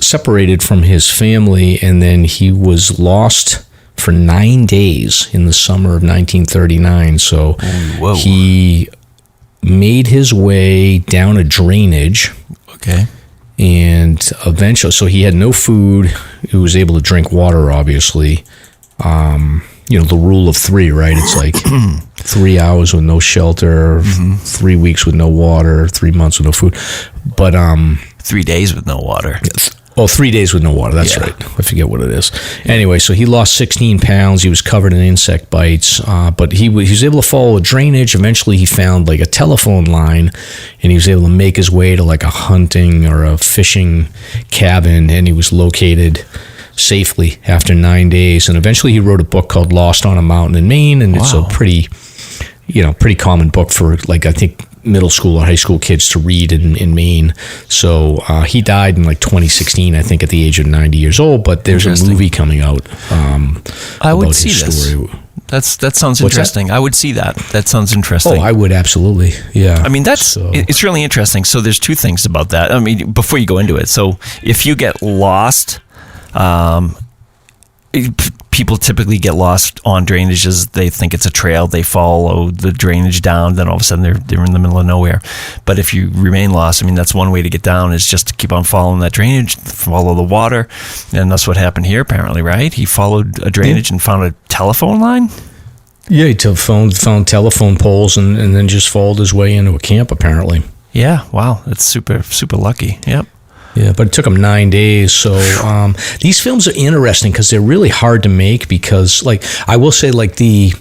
separated from his family, and then he was lost for 9 days in the summer of 1939. So he made his way down a drainage. Okay. And eventually, so he had no food. He was able to drink water, obviously. The rule of three, right? It's like 3 hours with no shelter, 3 weeks with no water, 3 months with no food. But 3 days with no water. 3 days with no water. That's right. I forget what it is. Anyway, so he lost 16 pounds. He was covered in insect bites, but he was able to follow a drainage. Eventually, he found like a telephone line, and he was able to make his way to like a hunting or a fishing cabin, and he was located safely after 9 days. And eventually, he wrote a book called Lost on a Mountain in Maine, and it's a pretty common book for I think middle school or high school kids to read in Maine. So he died in 2016, I think, at the age of 90 years old. But there's a movie coming out. I would see this. That sounds interesting. I would see that. That sounds interesting. Oh, I would absolutely. Yeah. I mean, it's really interesting. So there's two things about that. I mean, before you go into it, so if you get lost, people typically get lost on drainages. They think it's a trail. They follow the drainage down. Then all of a sudden they're in the middle of nowhere. But if you remain lost, I mean, that's one way to get down is just to keep on following that drainage, follow the water. And that's what happened here, apparently, right? He followed a drainage and found a telephone line. Yeah, he found telephone poles and then just followed his way into a camp, apparently. Yeah, wow. That's super, super lucky. Yep. Yeah, but it took them 9 days. So these films are interesting because they're really hard to make because, I will say, the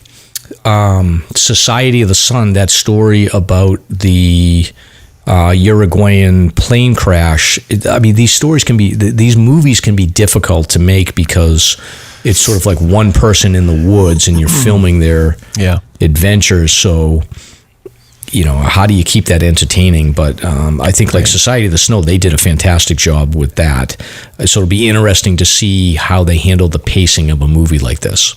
Society of the Sun, that story about the Uruguayan plane crash, these movies can be difficult to make because it's sort of like one person in the woods and you're filming their adventures. So, how do you keep that entertaining? But I think like Society of the Snow, they did a fantastic job with that. So it'll be interesting to see how they handle the pacing of a movie like this.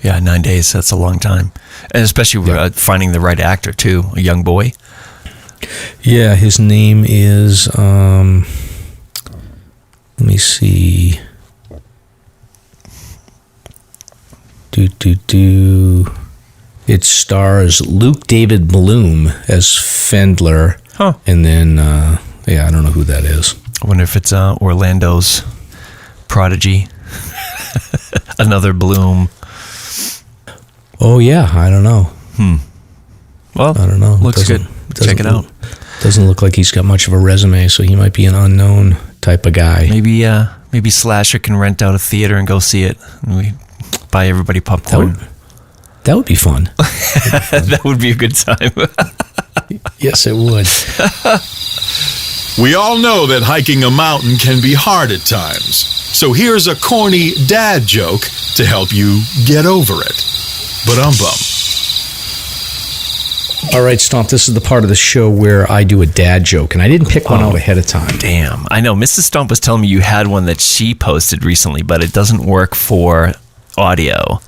Yeah, 9 days, that's a long time. And especially finding the right actor, too, a young boy. Yeah, his name is, let me see. It stars Luke David Bloom as Fendler. Huh. And then, I don't know who that is. I wonder if it's Orlando's prodigy. Another Bloom. Oh, yeah, I don't know. Well, I don't know. Looks good. Check it out. Doesn't look like he's got much of a resume, so he might be an unknown type of guy. Maybe Slasher can rent out a theater and go see it. And we buy everybody popcorn. That would be fun. That would be a good time. Yes, it would. We all know that hiking a mountain can be hard at times. So here's a corny dad joke to help you get over it. Ba-dum-bum. All right, Stomp, this is the part of the show where I do a dad joke, and I didn't pick one out ahead of time. Damn. I know. Mrs. Stomp was telling me you had one that she posted recently, but it doesn't work for audio.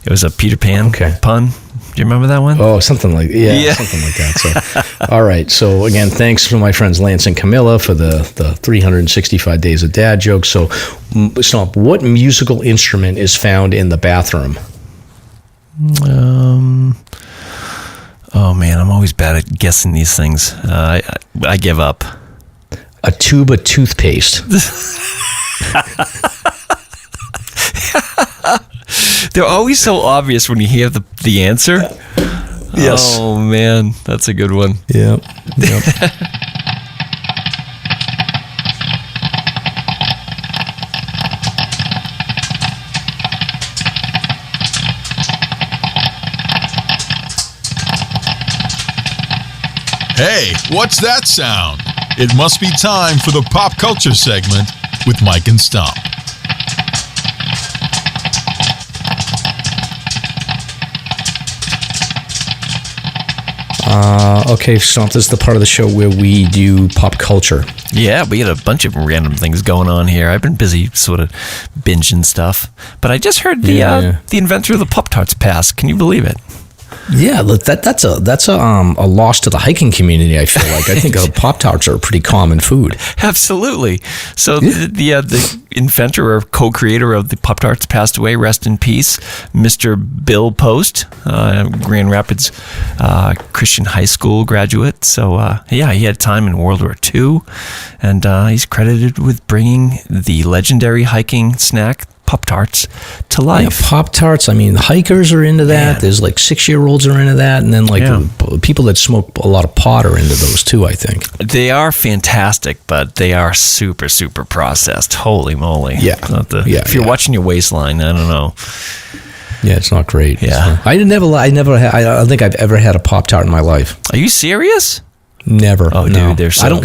It was a Peter Pan pun. Do you remember that one? Oh, something like that. So, all right. So again, thanks to my friends Lance and Camilla for the 365 days of dad jokes. So, Stomp, what musical instrument is found in the bathroom? Oh man, I'm always bad at guessing these things. I give up. A tube of toothpaste. They're always so obvious when you hear the answer. Yes. Oh man, that's a good one. Yep. Hey, what's that sound? It must be time for the pop culture segment with Mike and Stomp. Okay, Stomp, this is the part of the show where we do pop culture. Yeah, we got a bunch of random things going on here. I've been busy sort of binging stuff, but I just heard the inventor of the Pop-Tarts passed. Can you believe it? Yeah, look, that's a loss to the hiking community, I feel like. I think Pop-Tarts are a pretty common food. Absolutely. So the inventor or co-creator of the Pop-Tarts passed away. Rest in peace, Mr. Bill Post, Grand Rapids Christian High School graduate. So he had time in World War II, and he's credited with bringing the legendary hiking snack Pop-Tarts to life. Yeah, Pop-Tarts, I mean, hikers are into that. Man. There's like 6-year-olds are into that. And then people that smoke a lot of pot are into those too, I think. They are fantastic, but they are super, super processed. Holy moly. Yeah. If you're watching your waistline, I don't know. Yeah, it's not great. Yeah. I don't think I've ever had a Pop-Tart in my life. Are you serious? Never. Oh, no. Dude, they're so good. I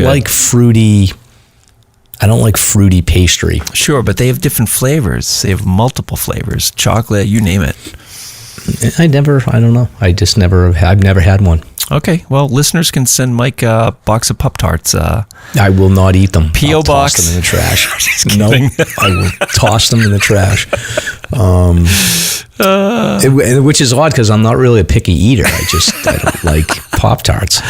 don't like fruity pastry. Sure, but they have different flavors. They have multiple flavors. Chocolate, you name it. I've never had one. Okay, well, listeners can send Mike a box of Pop-Tarts. I will not eat them. P.O. box. Toss them in the trash. Just kidding. No, I will toss them in the trash. Which is odd because I'm not really a picky eater. I don't like Pop-Tarts.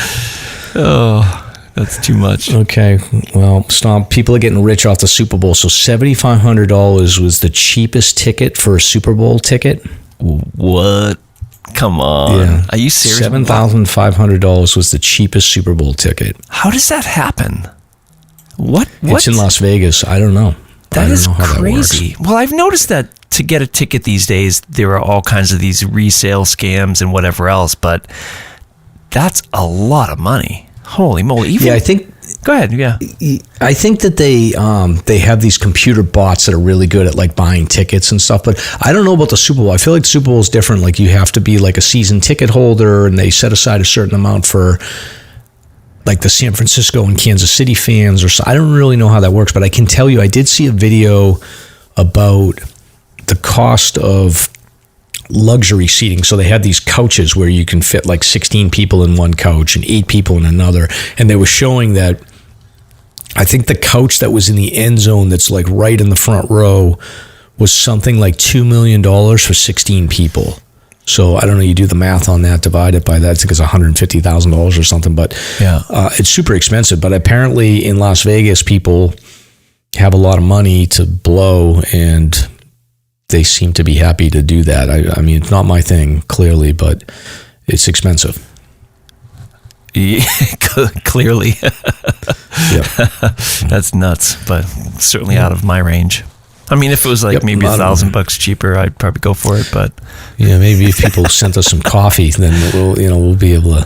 Oh, that's too much. Okay, well, Stomp, people are getting rich off the Super Bowl. So $7,500 was the cheapest ticket for a Super Bowl ticket. What? Come on. Yeah. Are you serious? $7,500 was the cheapest Super Bowl ticket. How does that happen? What? It's in Las Vegas. I don't know. That is crazy. Well, I've noticed that to get a ticket these days, there are all kinds of these resale scams and whatever else, but that's a lot of money. Holy moly. I think... Go ahead, yeah. I think that they have these computer bots that are really good at like buying tickets and stuff, but I don't know about the Super Bowl. I feel like the Super Bowl is different. Like you have to be like a season ticket holder, and they set aside a certain amount for like the San Francisco and Kansas City fans. Or so. I don't really know how that works, but I can tell you I did see a video about the cost of luxury seating. So they had these couches where you can fit like 16 people in one couch and 8 people in another. And they were showing that, I think the couch that was in the end zone that's like right in the front row was something like $2 million for 16 people. So I don't know, you do the math on that, divide it by that, I think it's $150,000 or something, but it's super expensive. But apparently in Las Vegas, people have a lot of money to blow, and they seem to be happy to do that. I mean, it's not my thing, clearly, but it's expensive. Yeah, clearly. Yep. That's nuts, but certainly out of my range. I mean, if it was like maybe $1,000 cheaper, I'd probably go for it. But yeah, maybe if people sent us some coffee, then we'll be able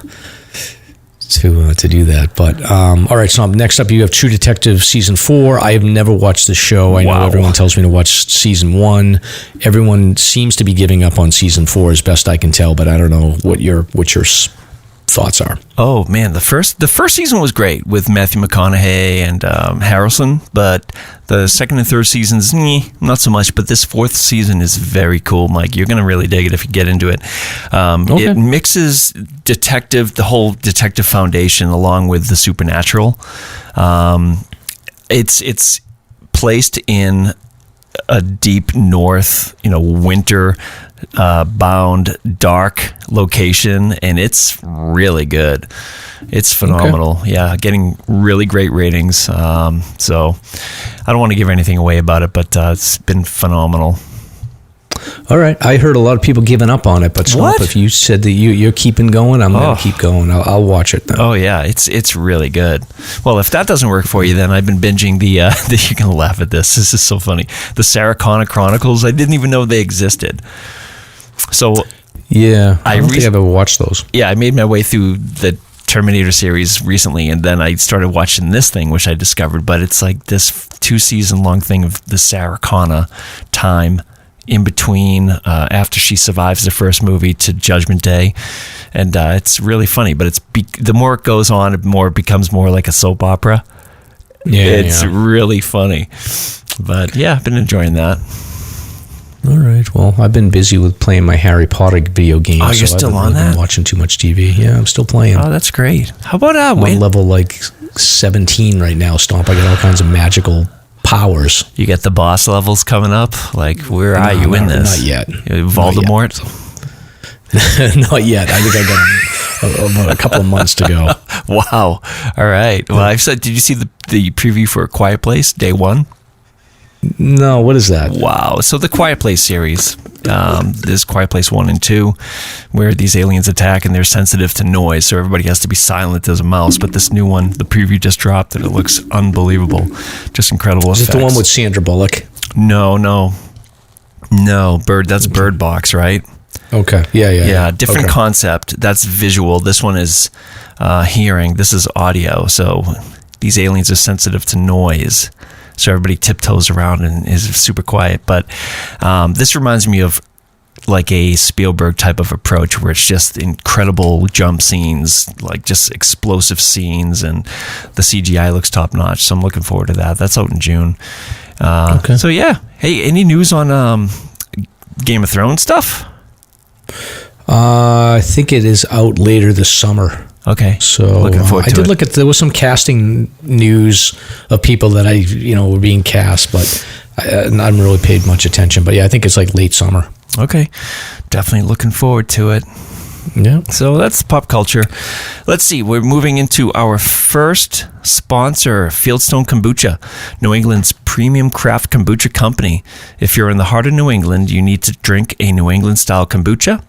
to do that. But all right, so next up, you have True Detective season 4. I have never watched the show. I know everyone tells me to watch season 1. Everyone seems to be giving up on season 4, as best I can tell. But I don't know what your thoughts are. Oh man, the first season was great with Matthew McConaughey and Harrelson, but the second and third seasons, not so much. But this 4th season is very cool, Mike. You're gonna really dig it if you get into it. Okay. It mixes the whole detective foundation along with the supernatural. It's placed in a deep north, winter bound dark location, and it's really good. It's phenomenal. Okay. Yeah, getting really great ratings. So I don't want to give anything away about it, but it's been phenomenal. All right, I heard a lot of people giving up on it, but Swamp, if you said that you're keeping going, I'm going to keep going. I'll watch it then. Oh yeah, it's really good. Well, if that doesn't work for you, then I've been binging the you're going to laugh at this. This is so funny. The Sarah Connor Chronicles. I didn't even know they existed. So yeah, I don't think I've ever watched those. Yeah, I made my way through the Terminator series recently, and then I started watching this thing, which I discovered. But it's like this 2-season long thing of the Sarah Connor time in between after she survives the first movie to Judgment Day, and it's really funny. But the more it goes on, the more it becomes more like a soap opera. Yeah, it's really funny. But yeah, I've been enjoying that. All right. Well, I've been busy with playing my Harry Potter video game. Oh, you're still on that? Been watching too much TV. Yeah, I'm still playing. Oh, that's great. How about I'm on level like 17 right now, Stomp. I got all kinds of magical powers. You get the boss levels coming up? Like, where are you in this? Not yet. Voldemort? Not yet. I think I got a couple of months to go. Wow. All right. Well, did you see the preview for A Quiet Place, day 1? No, what is that? Wow. So the Quiet Place series, there's Quiet Place 1 and 2, where these aliens attack and they're sensitive to noise, so everybody has to be silent as a mouse. But this new one, the preview just dropped, and it looks unbelievable. Just incredible effects. Is it the one with Sandra Bullock? No. That's Bird Box, right? Okay. Yeah. Different concept. That's visual. This one is hearing. This is audio. So these aliens are sensitive to noise. So everybody tiptoes around and is super quiet. But this reminds me of like a Spielberg type of approach where it's just incredible jump scenes, like just explosive scenes, and the CGI looks top notch. So I'm looking forward to that. That's out in June. Okay. So yeah. Hey, any news on Game of Thrones stuff? I think it is out later this summer. Okay. So looking forward to it. I did look at, there was some casting news of people that were being cast, but I haven't really paid much attention. But yeah, I think it's like late summer. Okay. Definitely looking forward to it. Yeah. So that's pop culture. Let's see. We're moving into our first sponsor, Fieldstone Kombucha, New England's premium craft kombucha company. If you're in the heart of New England, you need to drink a New England-style kombucha.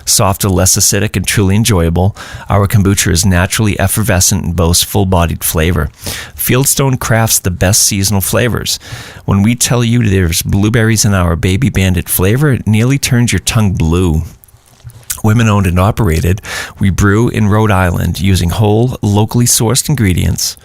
Softer, less acidic, and truly enjoyable, our kombucha is naturally effervescent and boasts full-bodied flavor. Fieldstone crafts the best seasonal flavors. When we tell you there's blueberries in our Baby Bandit flavor, it nearly turns your tongue blue. women-owned and operated. We brew in Rhode Island using whole, locally sourced ingredients.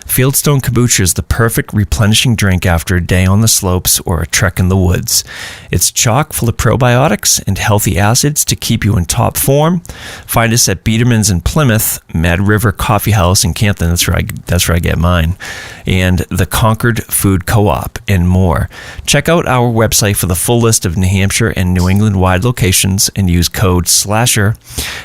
Fieldstone Kombucha is the perfect replenishing drink after a day on the slopes or a trek in the woods. It's chock full of probiotics and healthy acids to keep you in top form. Find us at Biederman's in Plymouth, Mad River Coffee House in Canton, that's where I get mine, and the Concord Food Co-op, and more. Check out our website for the full list of New Hampshire and New England-wide locations and use code SLASHER,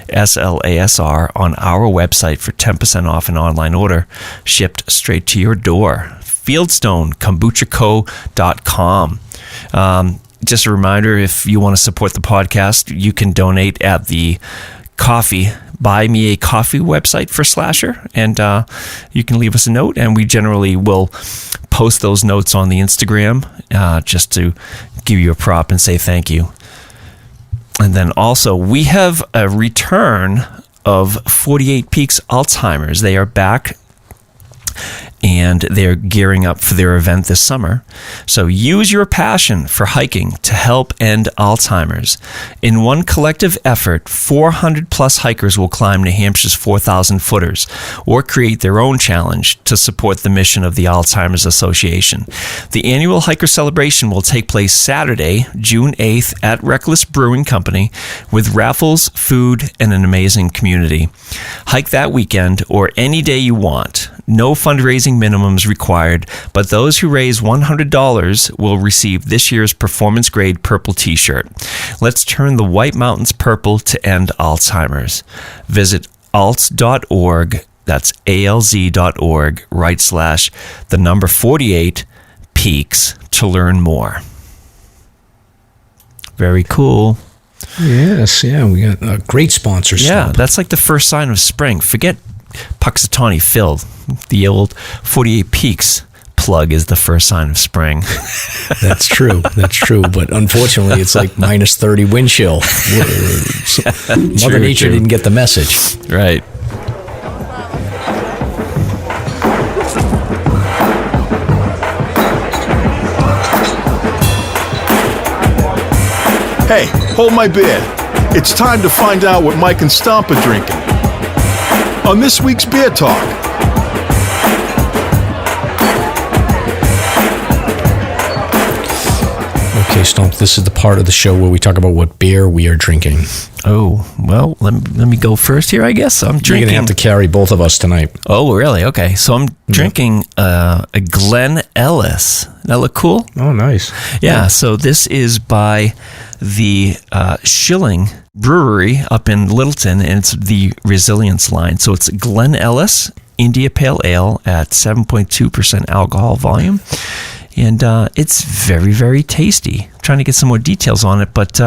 SLASR, on our website for 10% off an online order, shipped straight to your door. FieldstoneKombuchaCo.com. Just a reminder, if you want to support the podcast, you can donate at the Buy Me a Coffee website for Slasher, and you can leave us a note, and we generally will post those notes on the Instagram just to give you a prop and say thank you. And then also, we have a return of 48 Peaks Alzheimer's. They are back, and they're gearing up for their event this summer. So use your passion for hiking to help end Alzheimer's. In one collective effort, 400 plus hikers will climb New Hampshire's 4,000 footers or create their own challenge to support the mission of the Alzheimer's Association. The annual hiker celebration will take place Saturday, June 8th at Reckless Brewing Company with raffles, food, and an amazing community. Hike that weekend or any day you want. No fundraising minimums required, but those who raise $100 will receive this year's performance grade purple t-shirt. Let's turn the White Mountains purple to end Alzheimer's. Visit alz.org, that's alz.org, /48 peaks to learn more. Very cool. Yes, yeah, we got great sponsors. Yeah, that's like the first sign of spring. Forget Puxatawny Phil. The old 48 Peaks plug is the first sign of spring. That's true. But unfortunately, it's like minus 30 wind chill. Mother Nature didn't get the message. Right. Hey, hold my beer. It's time to find out what Mike and Stomp are drinking on this week's Beer Talk. Okay, Stomp, this is the part of the show where we talk about what beer we are drinking. Oh, well, let me go first here, I guess. I'm drinking. You're going to have to carry both of us tonight. Oh, really? Okay. So I'm drinking a Glen Ellis. That look cool? Oh, nice. Yeah, so this is by the Schilling Brewery up in Littleton, and it's the Resilience line. So it's Glen Ellis India Pale Ale at 7.2% alcohol volume. And it's very, very tasty. I'm trying to get some more details on it, but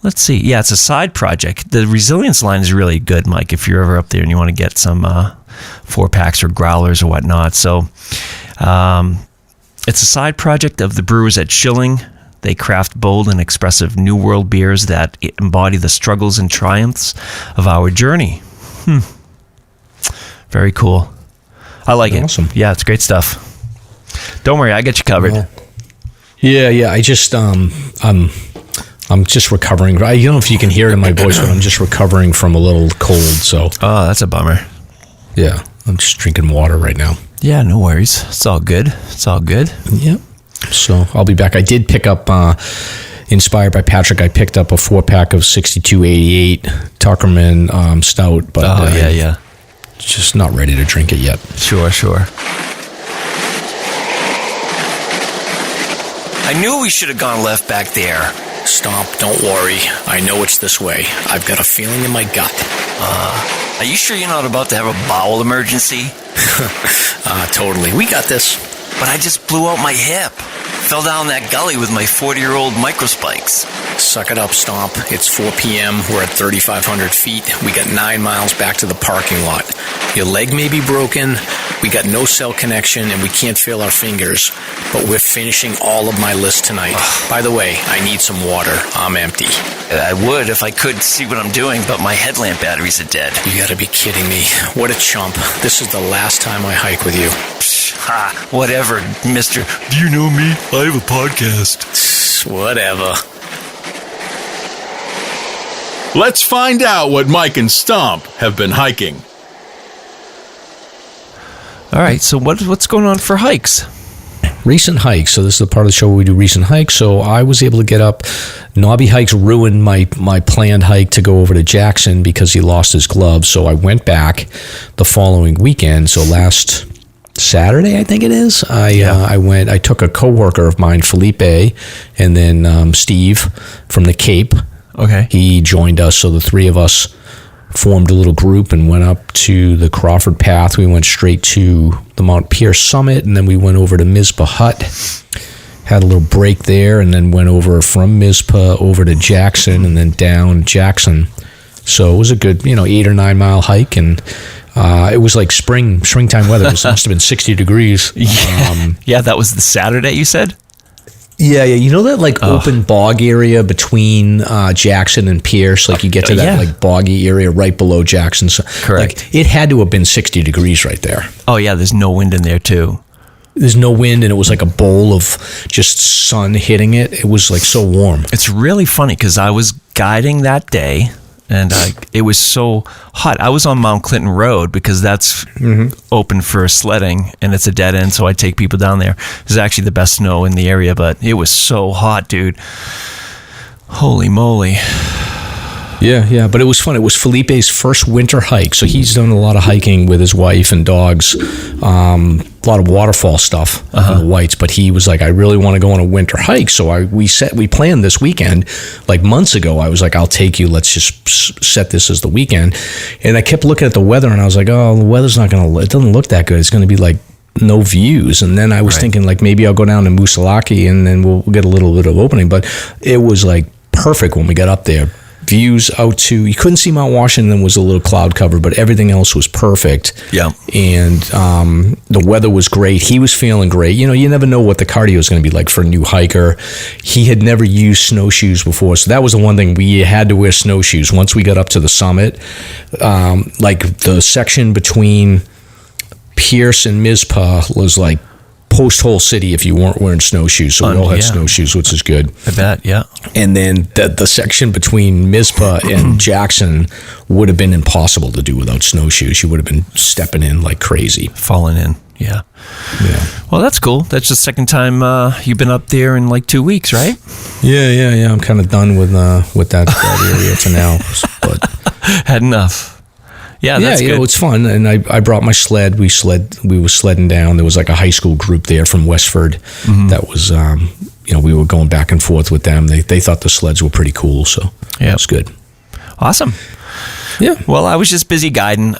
let's see. Yeah, it's a side project. The Resilience line is really good, Mike, if you're ever up there and you want to get some 4-packs or growlers or whatnot. So it's a side project of the brewers at Schilling. They craft bold and expressive New World beers that embody the struggles and triumphs of our journey. Very cool. I like it. Awesome. Yeah, it's great stuff. Don't worry, I got you covered. Well, yeah. I just I'm just recovering. I don't know if you can hear it in my voice, but I'm just recovering from a little cold. So that's a bummer. Yeah, I'm just drinking water right now. Yeah, no worries. It's all good. Yep. So I'll be back. I did pick up, inspired by Patrick, I picked up a 4-pack of 6288 Tuckerman Stout, but yeah. Just not ready to drink it yet. Sure. I knew we should have gone left back there. Stomp, don't worry. I know it's this way. I've got a feeling in my gut. Are you sure you're not about to have a bowel emergency? Totally. We got this. But I just blew out my hip. Fell down that gully with my 40-year-old microspikes. Suck it up, Stomp. It's 4 p.m. We're at 3,500 feet. We got 9 miles back to the parking lot. Your leg may be broken. We got no cell connection, and we can't feel our fingers. But we're finishing all of my list tonight. By the way, I need some water. I'm empty. I would if I could see what I'm doing, but my headlamp batteries are dead. You gotta be kidding me. What a chump. This is the last time I hike with you. Whatever, mister. Do you know me? I have a podcast. Whatever. Let's find out what Mike and Stomp have been hiking. All right, so what's going on for hikes? Recent hikes. So this is the part of the show where we do recent hikes. So I was able to get up. Nobby Hikes ruined my planned hike to go over to Jackson because he lost his gloves. So I went back the following weekend. So last Saturday, I think it is. I took a coworker of mine, Felipe, and then Steve from the Cape. Okay. He joined us. So the three of us formed a little group and went up to the Crawford Path. We went straight to the Mount Pierce summit, and then we went over to Mizpah Hut, had a little break there, and then went over from Mizpah over to Jackson, and then down Jackson. So it was a good 8 or 9 mile hike, and it was like springtime weather. It must have been 60 degrees. Yeah, that was the Saturday, you said? Yeah. You know that open bog area between Jackson and Pierce? Like you get to that boggy area right below Jackson. So, correct. It had to have been 60 degrees right there. Oh, yeah, there's no wind in there, too. There's no wind, and it was like a bowl of just sun hitting it. It was like so warm. It's really funny because I was guiding that day, and it was so hot. I was on Mount Clinton Road because that's open for sledding, and it's a dead end, so I take people down there. It's actually the best snow in the area, but it was so hot, dude. Holy moly. Yeah, but it was fun. It was Felipe's first winter hike, so he's done a lot of hiking with his wife and dogs, a lot of waterfall stuff in the Whites, but he was like, I really want to go on a winter hike, so we planned this weekend, like months ago. I was like, I'll take you, let's just set this as the weekend, and I kept looking at the weather, and I was like, oh, the weather's not going to, it doesn't look that good, it's going to be like no views. And then I was thinking like maybe I'll go down to Moosilauke and then we'll get a little bit of opening, but it was like perfect when we got up there. Views out to, you couldn't see Mount Washington, was a little cloud cover, but everything else was perfect. Yeah. And the weather was great. He was feeling great. You never know what the cardio is going to be like for a new hiker. He had never used snowshoes before, so that was the one thing. We had to wear snowshoes once we got up to the summit. Like the section between Pierce and Mizpah was like post-hole city if you weren't wearing snowshoes. So we all had snowshoes, which is good. I bet, yeah. And then the section between Mizpah and Jackson would have been impossible to do without snowshoes. You would have been stepping in like crazy. Falling in, yeah. Well, that's cool. That's the second time you've been up there in like 2 weeks, right? Yeah. I'm kind of done with that area for now. But had enough. Yeah, that's good. It's fun, and I brought my sled. We were sledding down. There was like a high school group there from Westford that was, we were going back and forth with them. They thought the sleds were pretty cool, so it was good. Awesome. Yeah. Well, I was just busy guiding.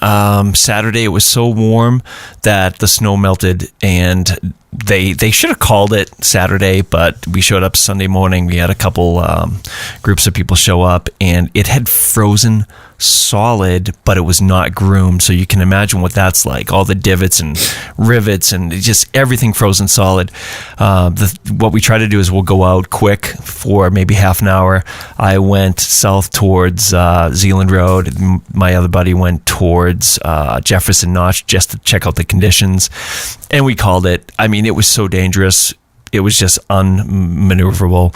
Saturday it was so warm that the snow melted, and they should have called it Saturday, but we showed up Sunday morning. We had a couple groups of people show up, and it had frozen solid, but it was not groomed. So you can imagine what that's like. All the divots and rivets and just everything frozen solid. What we try to do is we'll go out quick for maybe half an hour. I went south towards Zealand Road. My other buddy went towards Jefferson Notch just to check out the conditions. And we called it. I mean, it was so dangerous. It was just unmaneuverable.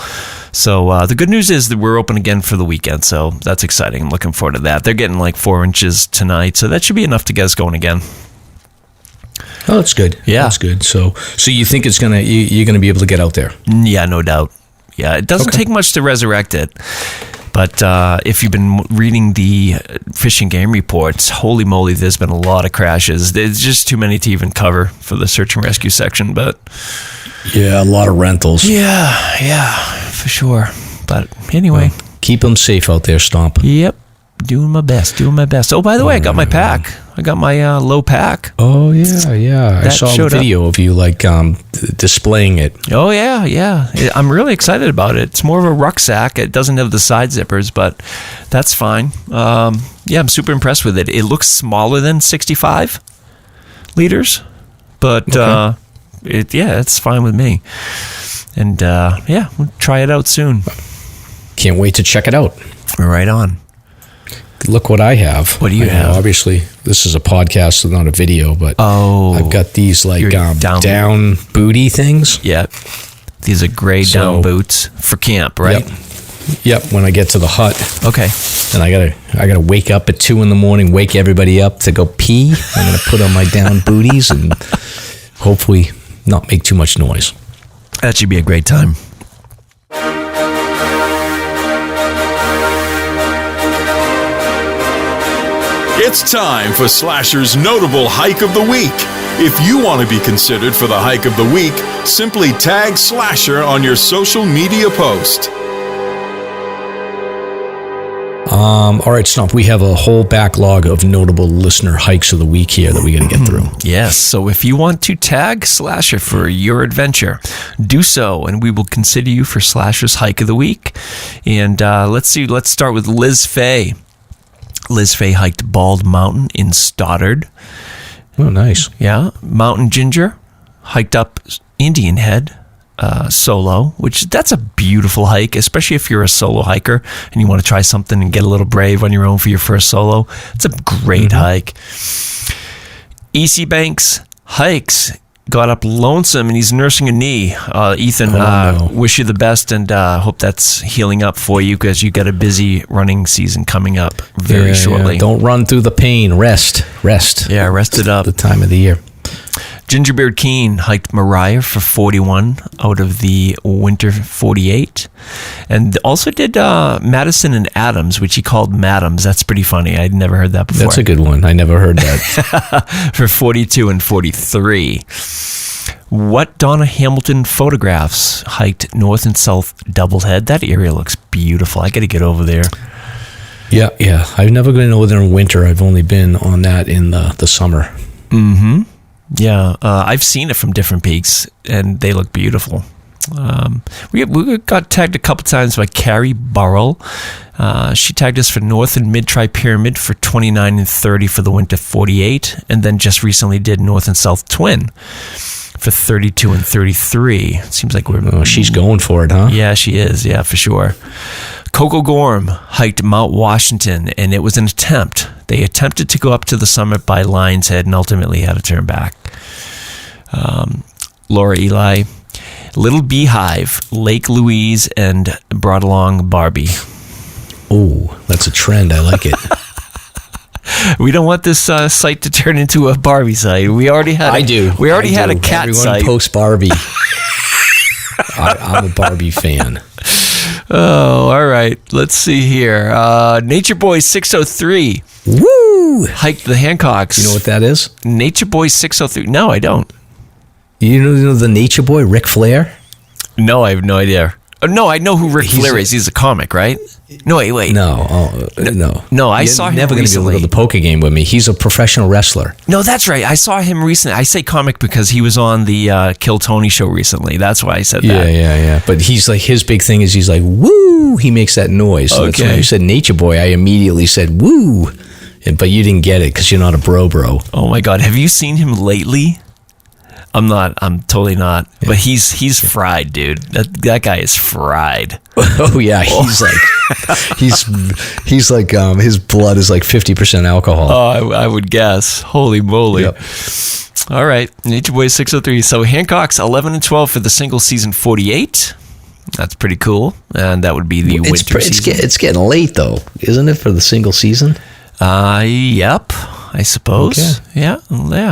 So the good news is that we're open again for the weekend. So that's exciting. I'm looking forward to that. They're getting like 4 inches tonight. So that should be enough to get us going again. Oh, that's good. Yeah. That's good. So you think you're going to be able to get out there? Yeah, no doubt. Yeah, it doesn't take much to resurrect it. But if you've been reading the Fish and Game reports, holy moly, there's been a lot of crashes. There's just too many to even cover for the search and rescue section. But yeah, a lot of rentals. Yeah, for sure. But anyway. Well, keep them safe out there, Stomp. Yep. Doing my best. Oh, by the way, I got my pack. I got my low pack. Oh, yeah. I saw a video of you like displaying it. Oh, yeah. I'm really excited about it. It's more of a rucksack. It doesn't have the side zippers, but that's fine. I'm super impressed with it. It looks smaller than 65 liters, but it's fine with me. And we'll try it out soon. Can't wait to check it out. Right on. Look what I have. What do you have? Obviously, this is a podcast, so not a video, but I've got these like down booty things. Yeah. These are gray down boots for camp, right? Yep, when I get to the hut. Okay. And I gotta wake up at 2 a.m, wake everybody up to go pee. I'm gonna put on my down booties and hopefully not make too much noise. That should be a great time. It's time for Slasher's Notable Hike of the Week. If you want to be considered for the Hike of the Week, simply tag Slasher on your social media post. All right, Stump, we have a whole backlog of notable listener hikes of the week here that we got to get through. Yes, so if you want to tag Slasher for your adventure, do so, and we will consider you for Slasher's Hike of the Week. And let's start with Liz Fay. Liz Fay hiked Bald Mountain in Stoddard. Oh, nice. Yeah. Mountain Ginger hiked up Indian Head solo, which that's a beautiful hike, especially if you're a solo hiker and you want to try something and get a little brave on your own for your first solo. It's a great hike. EC Banks hikes got up Lonesome and he's nursing a knee. Ethan, wish you the best and hope that's healing up for you because you got a busy running season coming up very shortly. Yeah. Don't run through the pain. Rest. Yeah, rest it up. The time of the year. Gingerbeard Keen hiked Mariah for 41 out of the winter 48. And also did Madison and Adams, which he called Madams. That's pretty funny. I'd never heard that before. That's a good one. I never heard that. For 42 and 43. What Donna Hamilton Photographs hiked North and South Doublehead. That area looks beautiful. I got to get over there. Yeah. I've never been over there in winter. I've only been on that in the summer. Mm-hmm. Yeah, I've seen it from different peaks, and they look beautiful. We got tagged a couple times by Carrie Burrell. She tagged us for North and Mid Tri-Pyramid for 29 and 30 for the winter 48, and then just recently did North and South Twin for 32 and 33. It seems like we're... Oh, she's going for it, huh? Yeah, she is. Yeah, for sure. Coco Gorm hiked Mount Washington, and it was an attempt. They attempted to go up to the summit by Lion's Head and ultimately had to turn back. Laura Eli, Little Beehive, Lake Louise, and brought along Barbie. Oh, that's a trend. I like it. We don't want this site to turn into a Barbie site. We already had. We already had a cat Everyone site. Post Barbie. I'm a Barbie fan. Oh, all right. Let's see here. Nature Boy 603. Woo! Hiked the Hancocks. You know what that is? Nature Boy 603. No, I don't. You know the Nature Boy, Ric Flair? No, I have no idea. No, I know who Ric Flair is. He's a comic, right? No, wait. No. No, I saw him never going to be able to go to the poker game with me. He's a professional wrestler. No, that's right. I saw him recently. I say comic because he was on the Kill Tony show recently. That's why I said that. Yeah. But he's like, his big thing is he's like, woo! He makes that noise. So that's when you said Nature Boy, I immediately said, woo! But you didn't get it because you're not a bro. Oh my God. Have you seen him lately? I'm totally not. Yeah. But he's fried, dude. That guy is fried. Oh yeah, he's like his blood is like 50% alcohol. Oh, I would guess. Holy moly. Yep. All right, Nature Boy 603. So Hancock's 11 and 12 for the single season 48. That's pretty cool. And that would be the winter season. It's getting late though, isn't it, for the single season? Yep. I suppose. Okay. Yeah,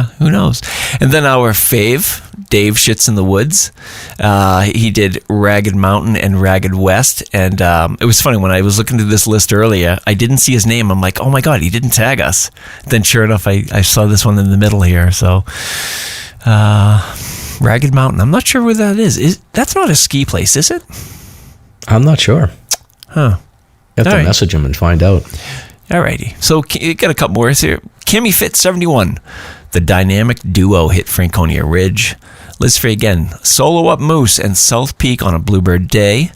who knows? And then our fave, Dave Shits in the Woods, he did Ragged Mountain and Ragged West, and it was funny, when I was looking through this list earlier, I didn't see his name. I'm like, oh my God, he didn't tag us. Then sure enough, I saw this one in the middle here, so... Ragged Mountain, I'm not sure where that is. That's not a ski place, is it? I'm not sure. Huh. You have to message him and find out. Alrighty. So you got a couple more here. Kimmy Fit 71. The dynamic duo hit Franconia Ridge. Liz Fay again. Solo up Moose and South Peak on a Bluebird day.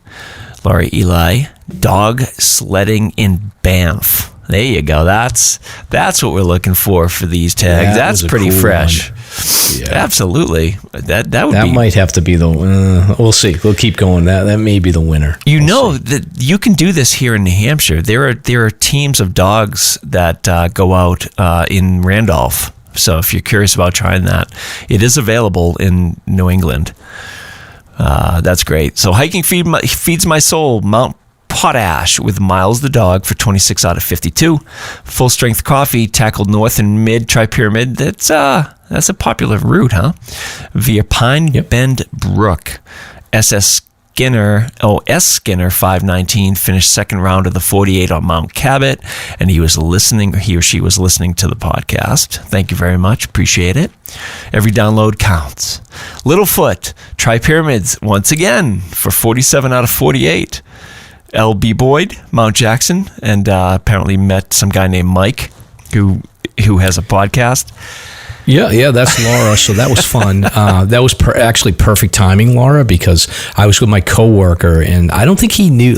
Laura Eli. Dog sledding in Banff. There you go. That's what we're looking for these tags. Yeah, that's pretty cool fresh. Yeah. Absolutely. That might have to be the. We'll see. We'll keep going. That may be the winner. We'll know that you can do this here in New Hampshire. There are teams of dogs that go out in Randolph. So if you're curious about trying that, it is available in New England. That's great. So hiking feeds my soul. Mount Potash with Miles the Dog for 26 out of 52. Full Strength Coffee tackled North and Mid Tri-Pyramid. That's a popular route, huh? Via Pine Bend Brook. S. Skinner 519 finished second round of the 48 on Mount Cabot, and he or she was listening to the podcast. Thank you very much. Appreciate it. Every download counts. Littlefoot, Tri-Pyramids, once again, for 47 out of 48. L.B. Boyd, Mount Jackson, and apparently met some guy named Mike who has a podcast. Yeah, that's Laura. So that was fun. That was actually perfect timing, Laura, because I was with my coworker, and I don't think he knew.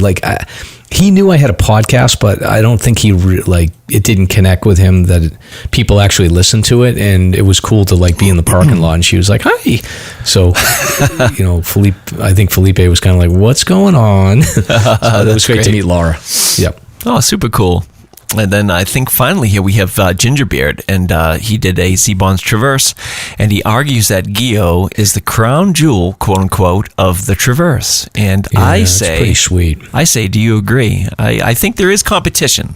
He knew I had a podcast, but I don't think it didn't connect with him that people actually listened to it, and it was cool to be in the parking lot. And she was like, "Hi." So, I think Felipe was kind of like, "What's going on?" So that was great to meet Laura. Yep. Oh, super cool. And then I think finally here we have Gingerbeard, and he did a Z-Bonds Traverse, and he argues that Gio is the crown jewel, quote unquote, of the Traverse. And yeah, I say, pretty sweet. I say, do you agree? I think there is competition.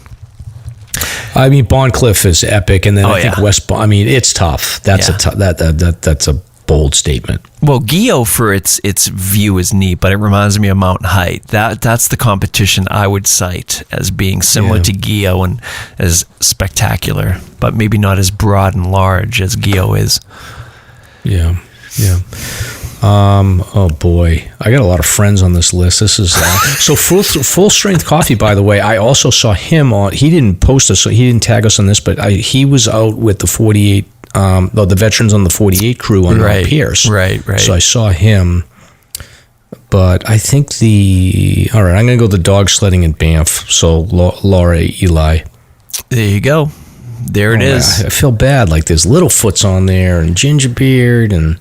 I mean, Bondcliff is epic, and then I think West. I mean, it's tough. That's that's a bold statement. Well, Gio for its view is neat, but it reminds me of Mountain Height. That's the competition I would cite as being similar to Gio and as spectacular, but maybe not as broad and large as Gio is. Yeah. Oh boy, I got a lot of friends on this list. This is so Full Strength Coffee. By the way, I also saw him on. He didn't post us, so he didn't tag us on this, but he was out with the 48. The veterans on the 48 crew on Mount Pierce. Right. So I saw him, but I think all right, I'm going to go the dog sledding in Banff. So Laura, Eli. There you go. There it is. I feel bad. There's Littlefoot's on there and Gingerbeard and...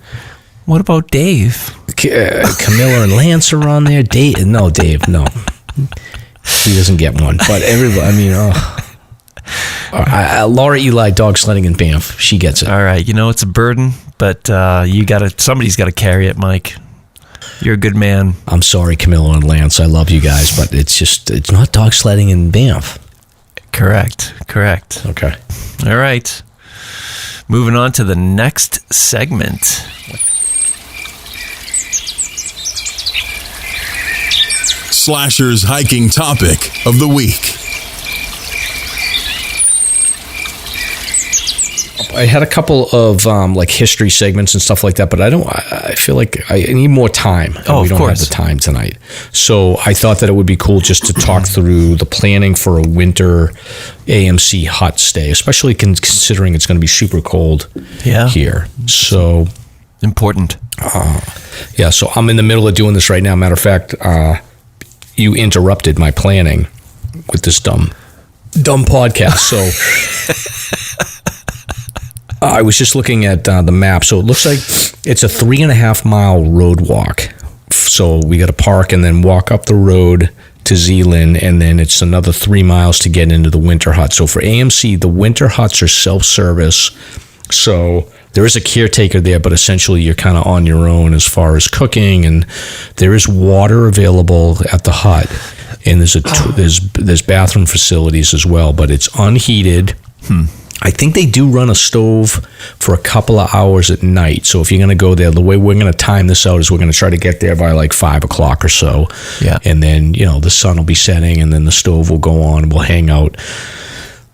What about Dave? Camilla and Lance are on there. Dave, no. He doesn't get one. But everybody, Laura, Eli, dog sledding in Banff. She gets it. All right. It's a burden, but somebody's got to carry it, Mike. You're a good man. I'm sorry, Camilla and Lance. I love you guys, but it's not dog sledding in Banff. Correct. Okay. All right. Moving on to the next segment. Slasher's hiking topic of the week. I had a couple of history segments and stuff like that, but I feel like I need more time. We don't have the time tonight. So I thought that it would be cool just to talk through the planning for a winter AMC Hut stay, especially considering it's going to be super cold here. So important. So I'm in the middle of doing this right now. Matter of fact, you interrupted my planning with this dumb podcast. So I was just looking at the map. So it looks like it's a 3.5 mile road walk. So we got to park and then walk up the road to Zealand, and then it's another 3 miles to get into the winter hut. So for AMC, the winter huts are self-service. So there is a caretaker there, but essentially you're kind of on your own as far as cooking, and there is water available at the hut, and there's bathroom facilities as well, but it's unheated. I think they do run a stove for a couple of hours at night. So if you're going to go there, the way we're going to time this out is we're going to try to get there by 5 o'clock or so. Yeah. And then, the sun will be setting, and then the stove will go on and we'll hang out.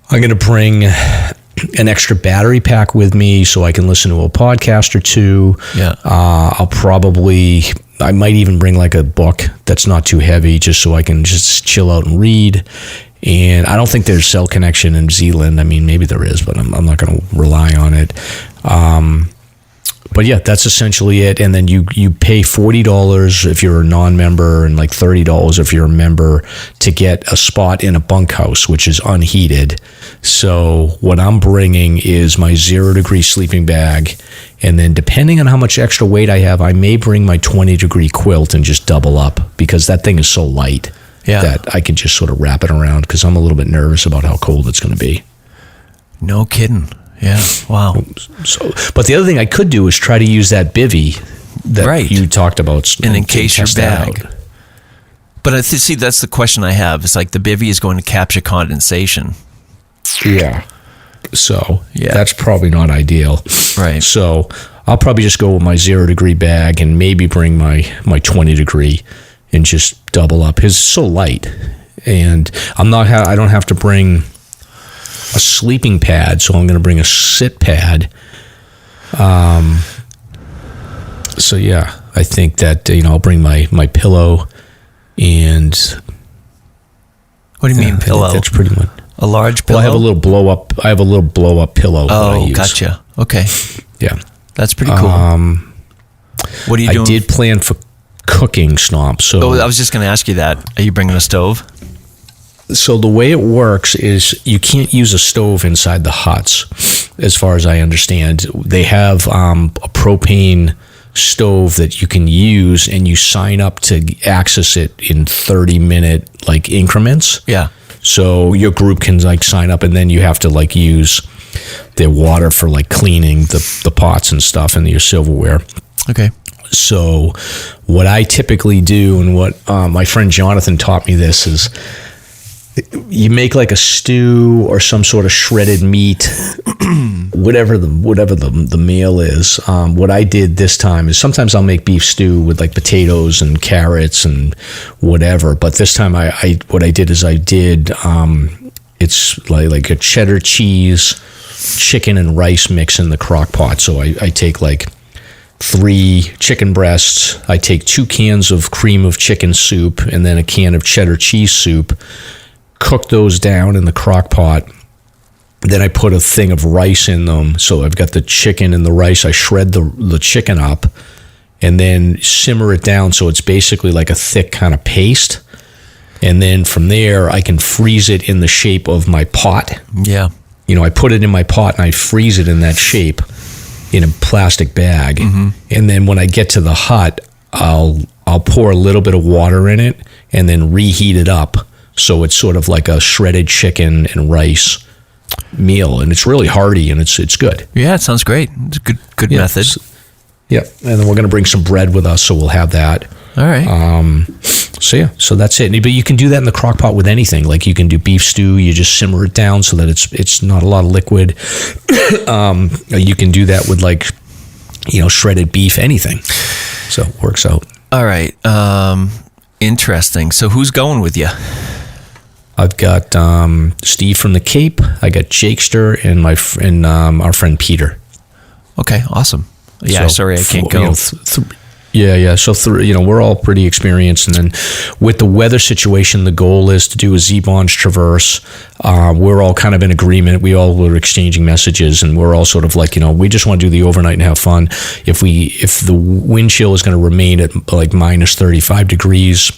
I'm going to bring an extra battery pack with me so I can listen to a podcast or two. Yeah. I might even bring a book that's not too heavy just so I can just chill out and read. And I don't think there's cell connection in Zealand. Maybe there is, but I'm not going to rely on it. But yeah, that's essentially it. And then you pay $40 if you're a non-member and $30 if you're a member to get a spot in a bunkhouse, which is unheated. So what I'm bringing is my 0-degree sleeping bag. And then depending on how much extra weight I have, I may bring my 20-degree quilt and just double up because that thing is so light. Yeah. That I can just sort of wrap it around because I'm a little bit nervous about how cold it's going to be. No kidding. Yeah. Wow. So, but the other thing I could do is try to use that bivvy that you talked about. And encase your bag. But see, that's the question I have. It's like the bivvy is going to capture condensation. Yeah. So that's probably not ideal. Right. So I'll probably just go with my 0 degree bag and maybe bring my 20 degree and just double up. It's so light, and I don't have to bring a sleeping pad, so I'm going to bring a sit pad. So yeah, I think that I'll bring my pillow and. What do you mean pillow? That's pretty much a large pillow. Well, I have a little blow up pillow. that I use. Gotcha. Okay. Yeah, that's pretty cool. What are you doing? I did plan for cooking, Stomp. So I was just going to ask you that. Are you bringing a stove? So the way it works is you can't use a stove inside the huts, as far as I understand. They have a propane stove that you can use, and you sign up to access it in 30-minute increments. Yeah. So your group can sign up, and then you have to use their water for cleaning the pots and stuff and your silverware. Okay. So what I typically do, and what my friend Jonathan taught me this, is you make a stew or some sort of shredded meat, whatever the meal is. What I did this time is sometimes I'll make beef stew with potatoes and carrots and whatever. But this time what I did is it's like a cheddar cheese, chicken and rice mix in the crock pot. So I take 3 chicken breasts. I take 2 cans of cream of chicken soup and then a can of cheddar cheese soup. Cook those down in the crock pot. Then I put a thing of rice in them. So I've got the chicken and the rice. I shred the chicken up and then simmer it down so it's basically like a thick kind of paste. And then from there, I can freeze it in the shape of my pot. Yeah. I put it in my pot and I freeze it in that shape in a plastic bag. Mm-hmm. And then when I get to the hut, I'll pour a little bit of water in it and then reheat it up. So it's sort of like a shredded chicken and rice meal, and it's really hearty and it's good. Yeah, it sounds great. It's a good method. Yeah, and then we're going to bring some bread with us, so we'll have that. All right. So that's it. But you can do that in the crock pot with anything. You can do beef stew. You just simmer it down so that it's not a lot of liquid. You can do that with shredded beef, anything. So it works out. All right. Interesting. So who's going with you? I've got Steve from the Cape. I got Jakester and our friend Peter. Okay, awesome. Yeah, sorry I can't go. Yeah. So we're all pretty experienced, and then with the weather situation, the goal is to do a Z-Bonge traverse. We're all kind of in agreement. We all were exchanging messages, and we're all sort of we just want to do the overnight and have fun. If the wind chill is going to remain at minus 35 degrees.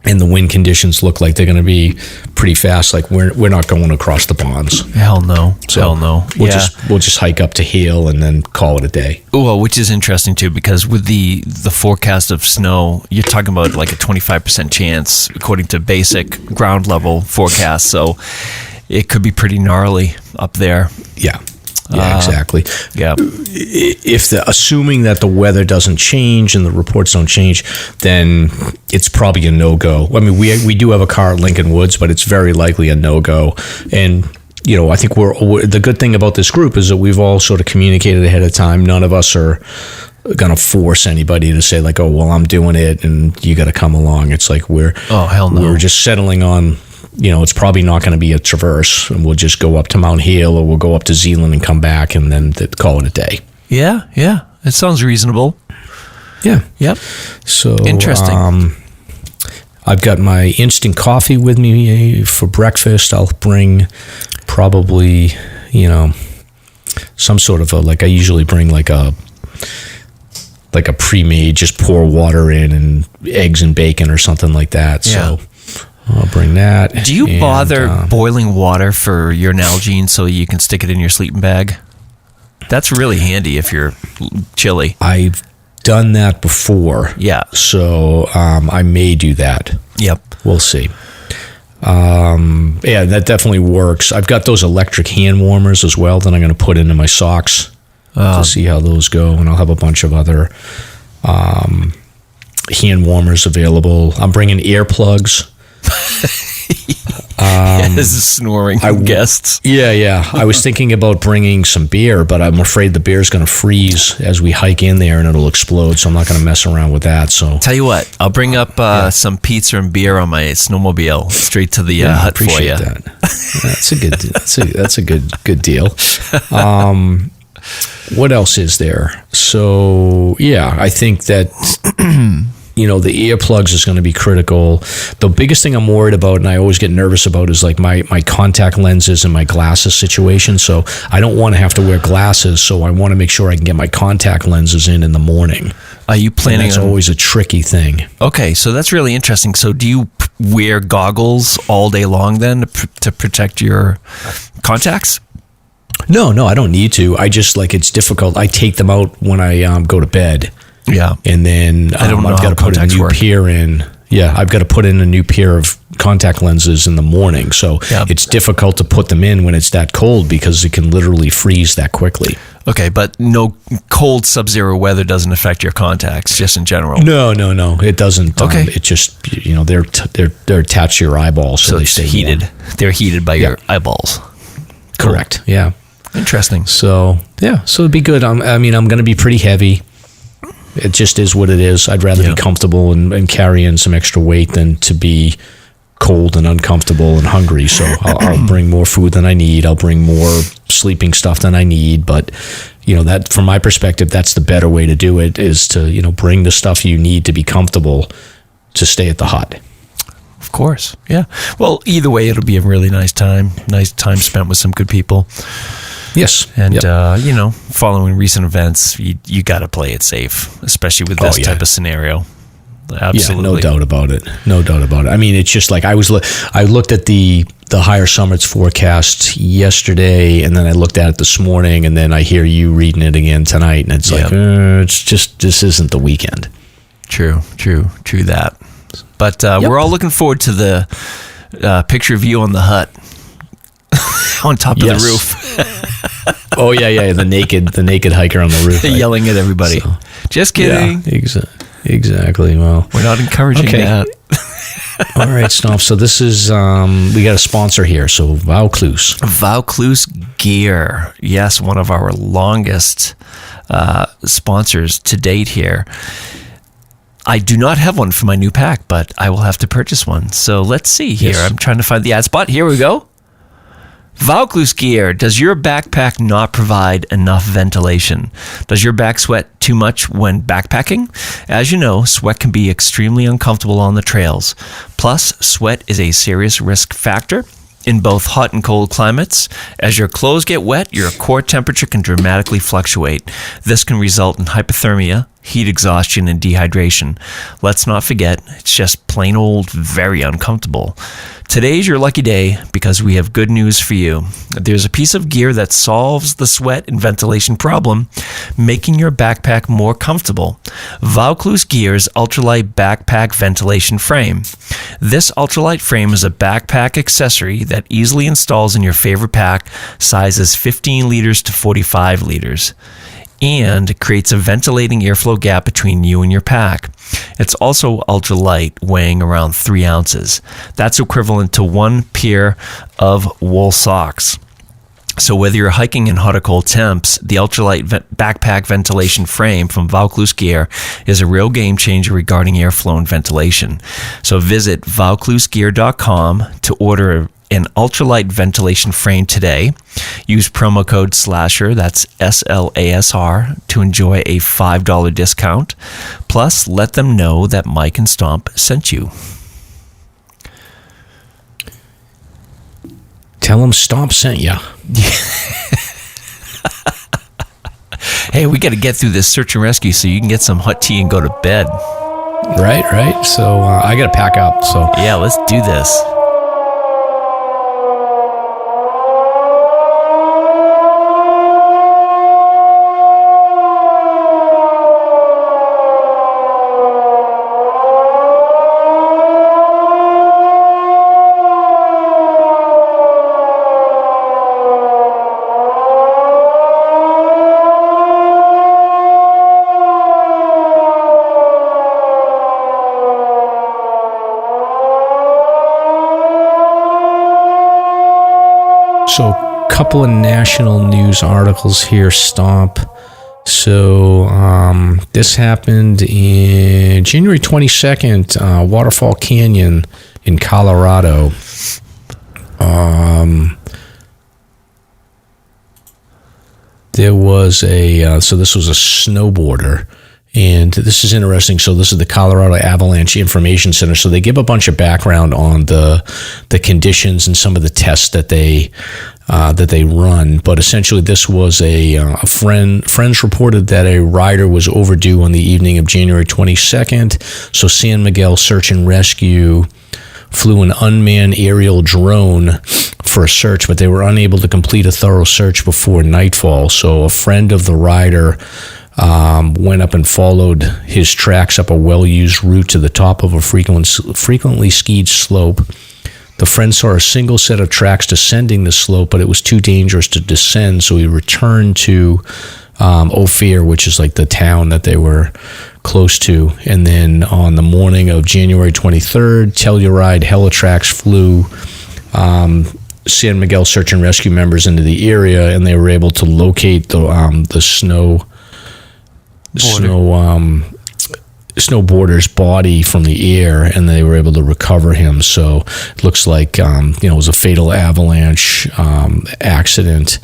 And the wind conditions look like they're going to be pretty fast. We're not going across the ponds. Hell no. So Hell no. We'll just hike up to Hale and then call it a day. Well, which is interesting too, because with the forecast of snow, you're talking about a 25% chance according to basic ground level forecast. So it could be pretty gnarly up there. Yeah. Yeah, exactly. Yeah. Assuming that the weather doesn't change and the reports don't change, then it's probably a no-go. I mean, we do have a car at Lincoln Woods, but it's very likely a no-go. And I think the good thing about this group is that we've all sort of communicated ahead of time. None of us are going to force anybody to say oh, well, I'm doing it and you got to come along. It's oh, hell no. We're just settling on. It's probably not going to be a traverse, and we'll just go up to Mount Hale or we'll go up to Zealand and come back and then call it a day. Yeah. It sounds reasonable. Yeah. Yep. So interesting. I've got my instant coffee with me for breakfast. I'll bring probably, some sort of I usually bring a pre-made, just pour water in and eggs and bacon or something like that. Yeah. So I'll bring that. Do you bother boiling water for your Nalgene so you can stick it in your sleeping bag? That's really handy if you're chilly. I've done that before. Yeah. So I may do that. Yep. We'll see. Yeah, that definitely works. I've got those electric hand warmers as well that I'm going to put into my socks to see how those go. And I'll have a bunch of other hand warmers available. I'm bringing earplugs. This is snoring guests. Yeah. I was thinking about bringing some beer, but I'm afraid the beer's going to freeze as we hike in there and it'll explode, so I'm not going to mess around with that. So tell you what, I'll bring up some pizza and beer on my snowmobile straight to the hut for you. That. That's a good deal. What else is there? So I think that the earplugs is going to be critical. The biggest thing I'm worried about, and I always get nervous about, is like my contact lenses and my glasses situation. So I don't want to have to wear glasses, so I want to make sure I can get my contact lenses in the morning. Are you planning? That's always a tricky thing. Okay, so that's really interesting. So do you wear goggles all day long then to protect your contacts? No, I don't need to. I just it's difficult. I take them out when I go to bed. Yeah. And then I've got to put a new pair in. Yeah, I've got to put in a new pair of contact lenses in the morning. So it's difficult to put them in when it's that cold because it can literally freeze that quickly. Okay, but no cold sub-zero weather doesn't affect your contacts, just in general. No, it doesn't. Okay. It just, they're attached to your eyeballs. So they stay heated. warm. They're heated by your eyeballs. Cool. Correct. Yeah. Interesting. So it'd be good. I'm going to be pretty heavy. It just is what it is. I'd rather be comfortable and carry in some extra weight than to be cold and uncomfortable and hungry. So I'll bring more food than I need. I'll bring more sleeping stuff than I need. But, that from my perspective, that's the better way to do it, is to, bring the stuff you need to be comfortable to stay at the hut. Of course. Yeah. Well, either way, it'll be a really nice time spent with some good people. Yes. And, following recent events, you got to play it safe, especially with this type of scenario. Absolutely. Yeah, no doubt about it. I mean, it's just like I looked at the higher summits forecast yesterday, and then I looked at it this morning, and then I hear you reading it again tonight, and it's it's just, this isn't the weekend. True that. But we're all looking forward to the picture of you on the hut. On top of the roof. Oh yeah, the naked hiker on the roof, right? Yelling at everybody. So, just kidding. Yeah, exactly. Well, we're not encouraging that. All right, Stomp. So this is we got a sponsor here. So Vaucluse Gear. Yes, one of our longest sponsors to date here. I do not have one for my new pack, but I will have to purchase one. So let's see here. Yes. I'm trying to find the ad spot. Here we go. Vaucluse Gear. Does your backpack not provide enough ventilation? Does your back sweat too much when backpacking? As you know, sweat can be extremely uncomfortable on the trails. Plus, sweat is a serious risk factor in both hot and cold climates. As your clothes get wet, your core temperature can dramatically fluctuate. This can result in hypothermia, heat exhaustion, and dehydration. Let's not forget, it's just plain old very uncomfortable. Today's your lucky day because we have good news for you. There's a piece of gear that solves the sweat and ventilation problem, making your backpack more comfortable. Vaucluse Gear's ultralight backpack ventilation frame. This ultralight frame is a backpack accessory that easily installs in your favorite pack, sizes 15 liters to 45 liters. And creates a ventilating airflow gap between you and your pack. It's also ultralight, weighing around 3 ounces. That's equivalent to 1 pair of wool socks. So whether you're hiking in hot or cold temps, the ultralight backpack ventilation frame from Vaucluse Gear is a real game changer regarding airflow and ventilation. So visit vauclusegear.com to order an ultralight ventilation frame today. Use promo code SLASR, that's SLASR, to enjoy a $5 discount. Plus, let them know that Mike and Stomp sent you. Tell them Stomp sent you. Hey, we got to get through this search and rescue so you can get some hot tea and go to bed. Right. So I got to pack up. So yeah, let's do this. So, a couple of national news articles here, Stomp. So, this happened in January 22nd, Waterfall Canyon in Colorado. There was this was a snowboarder. And this is interesting. So this is the Colorado Avalanche Information Center. So they give a bunch of background on the conditions and some of the tests that they run. But essentially, this was friends reported that a rider was overdue on the evening of January 22nd. So San Miguel Search and Rescue flew an unmanned aerial drone for a search, but they were unable to complete a thorough search before nightfall. So a friend of the rider went up and followed his tracks up a well-used route to the top of a frequently skied slope. The friend saw a single set of tracks descending the slope, but it was too dangerous to descend, so he returned to Ophir, which is like the town that they were close to. And then on the morning of January 23rd, Telluride Helitrax flew San Miguel Search and Rescue members into the area, and they were able to locate the snowboarder's body from the air, and they were able to recover him. So it looks like it was a fatal avalanche accident,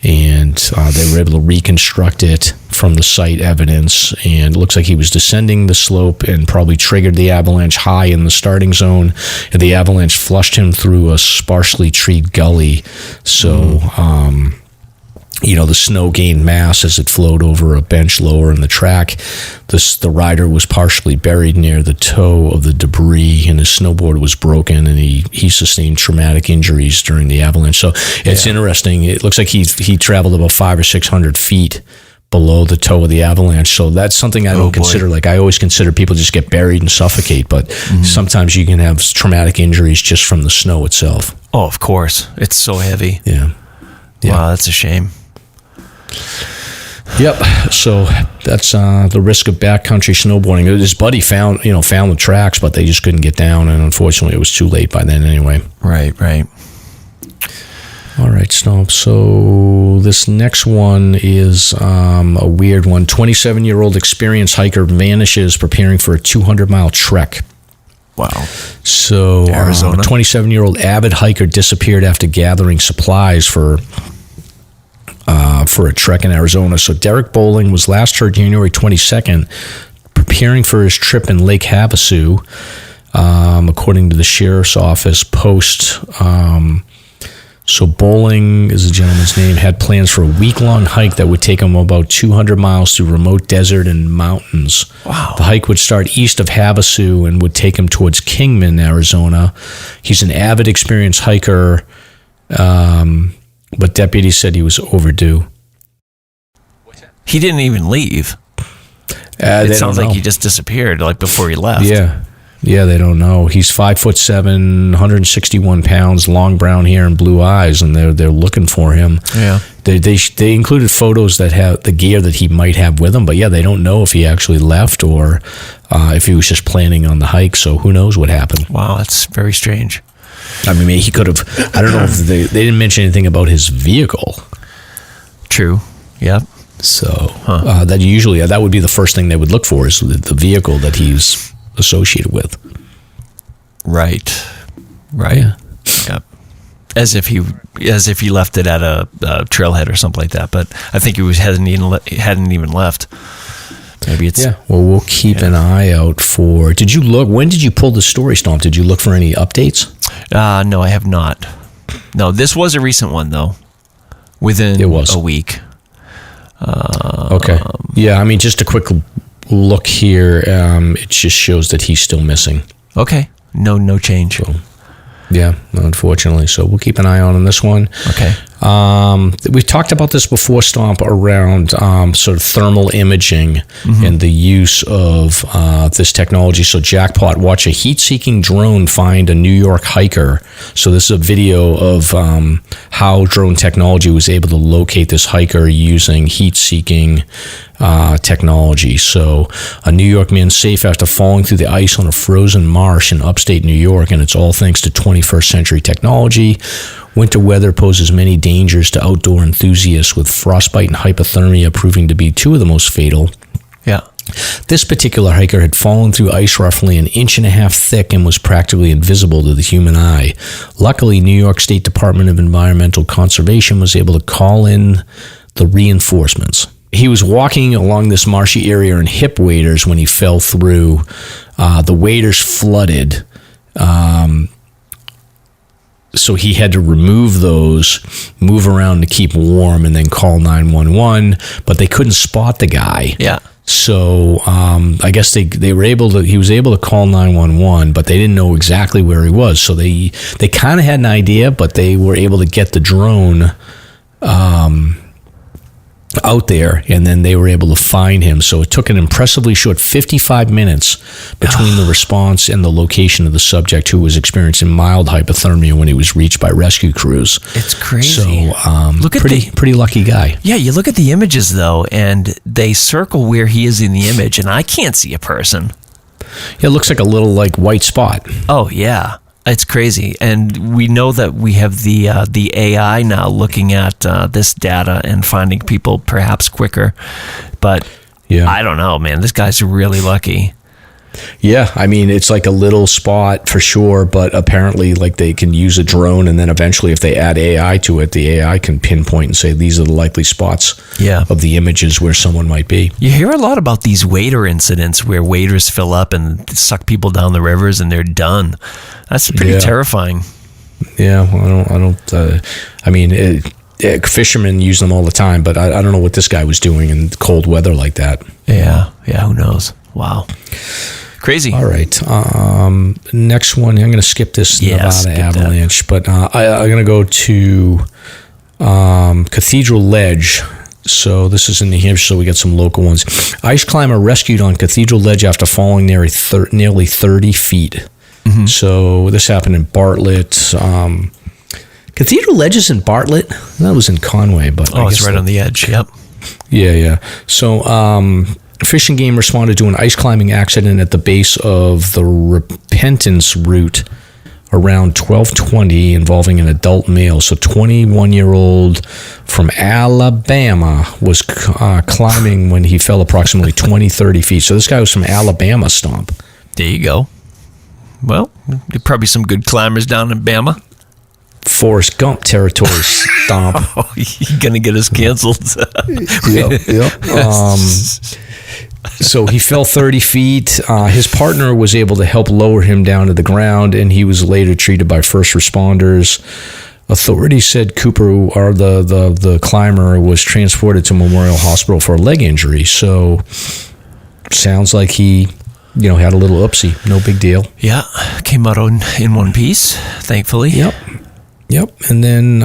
and they were able to reconstruct it from the site evidence. And it looks like he was descending the slope and probably triggered the avalanche high in the starting zone, and the avalanche flushed him through a sparsely treed gully. So the snow gained mass as it flowed over a bench lower in the track. The rider was partially buried near the toe of the debris, and his snowboard was broken, and he sustained traumatic injuries during the avalanche. So it's interesting. It looks like he traveled about 500 or 600 feet below the toe of the avalanche. So that's something I don't consider. Like, I always consider people just get buried and suffocate, but sometimes you can have traumatic injuries just from the snow itself. Oh, of course. It's so heavy. Yeah. Wow, that's a shame. Yep. So that's the risk of backcountry snowboarding. His buddy found the tracks, but they just couldn't get down, and unfortunately, it was too late by then anyway. Right. All right, Stomp. So this next one is a weird one. 27-year-old experienced hiker vanishes preparing for a 200-mile trek. Wow. So Arizona. A 27-year-old avid hiker disappeared after gathering supplies for a trek in Arizona. So Derek Bowling was last heard January 22nd, preparing for his trip in Lake Havasu, according to the sheriff's office post. So Bowling is the gentleman's name, had plans for a week-long hike that would take him about 200 miles through remote desert and mountains. Wow. The hike would start east of Havasu and would take him towards Kingman, Arizona. He's an avid, experienced hiker, but deputies said he was overdue. He didn't even leave. It sounds like he just disappeared, like before he left. Yeah, they don't know. He's 5'7", 161 pounds, long brown hair and blue eyes, and they're looking for him. Yeah, they included photos that have the gear that he might have with him, but they don't know if he actually left or if he was just planning on the hike. So who knows what happened? Wow, that's very strange. I mean, he could have. I don't know if they didn't mention anything about his vehicle. True. Yep. So that would be the first thing they would look for, is the vehicle that he's associated with. Right. Yeah. Yep. As if he left it at a trailhead or something like that. But I think he hadn't even left. Maybe it's Well, we'll keep an eye out for. Did you look? When did you pull the story, Stomp? Did you look for any updates? No, I have not. No, this was a recent one though. Within a week. Okay. Yeah, I mean, just a quick look here. It just shows that he's still missing. Okay. No change. So, yeah, unfortunately. So we'll keep an eye on this one. Okay. We've talked about this before, Stomp, around sort of thermal imaging and the use of this technology. So Jackpot, watch a heat-seeking drone find a New York hiker. So this is a video of how drone technology was able to locate this hiker using heat-seeking technology. So a New York man safe after falling through the ice on a frozen marsh in upstate New York, and it's all thanks to 21st century technology. Winter weather poses many dangers to outdoor enthusiasts, with frostbite and hypothermia proving to be two of the most fatal. Yeah. This particular hiker had fallen through ice roughly 1.5 inches thick and was practically invisible to the human eye. Luckily, New York State Department of Environmental Conservation was able to call in the reinforcements. He was walking along this marshy area in hip waders when he fell through. The waders flooded, so he had to remove those, move around to keep warm, and then call 911. But they couldn't spot the guy. Yeah. So I guess they were able to. He was able to call 911, but they didn't know exactly where he was. So they kind of had an idea, but they were able to get the drone out there, and then they were able to find him. So it took an impressively short 55 minutes between the response and the location of the subject, who was experiencing mild hypothermia when he was reached by rescue crews. It's crazy. So look at pretty lucky guy. Yeah, you look at the images though, and they circle where he is in the image, and I can't see a person. Yeah, it looks like a little white spot. Oh yeah. It's crazy, and we know that we have the AI now looking at this data and finding people perhaps quicker. But yeah, I don't know, man. This guy's really lucky. Yeah, I mean, it's like a little spot for sure, but apparently they can use a drone, and then eventually if they add AI to it, the AI can pinpoint and say these are the likely spots of the images where someone might be. You hear a lot about these wader incidents where waders fill up and suck people down the rivers and they're done. That's pretty terrifying. Yeah, well, I mean, fishermen use them all the time, but I don't know what this guy was doing in cold weather like that. Yeah, who knows? Wow. Crazy. All right. Next one, I'm going to skip this Nevada avalanche, but I'm going to go to Cathedral Ledge. So this is in New Hampshire, so we got some local ones. Ice climber rescued on Cathedral Ledge after falling nearly 30 feet. Mm-hmm. So this happened in Bartlett. Cathedral Ledge is in Bartlett. That was in Conway, but I guess it's right on the edge. Yep. Yeah. So Fish and Game responded to an ice climbing accident at the base of the Repentance Route around 12:20 involving an adult male. So 21-year-old from Alabama was climbing when he fell approximately 30 feet. So this guy was from Alabama stomp. There you go. Well, there are probably some good climbers down in Bama. Forrest Gump territory stomp. Oh, you're going to get us canceled. Yep. So he fell 30 feet. His partner was able to help lower him down to the ground, and he was later treated by first responders. Authorities said Cooper, or the climber, was transported to Memorial Hospital for a leg injury. So sounds like he had a little oopsie. No big deal. Yeah, came out in one piece, thankfully. Yep, and then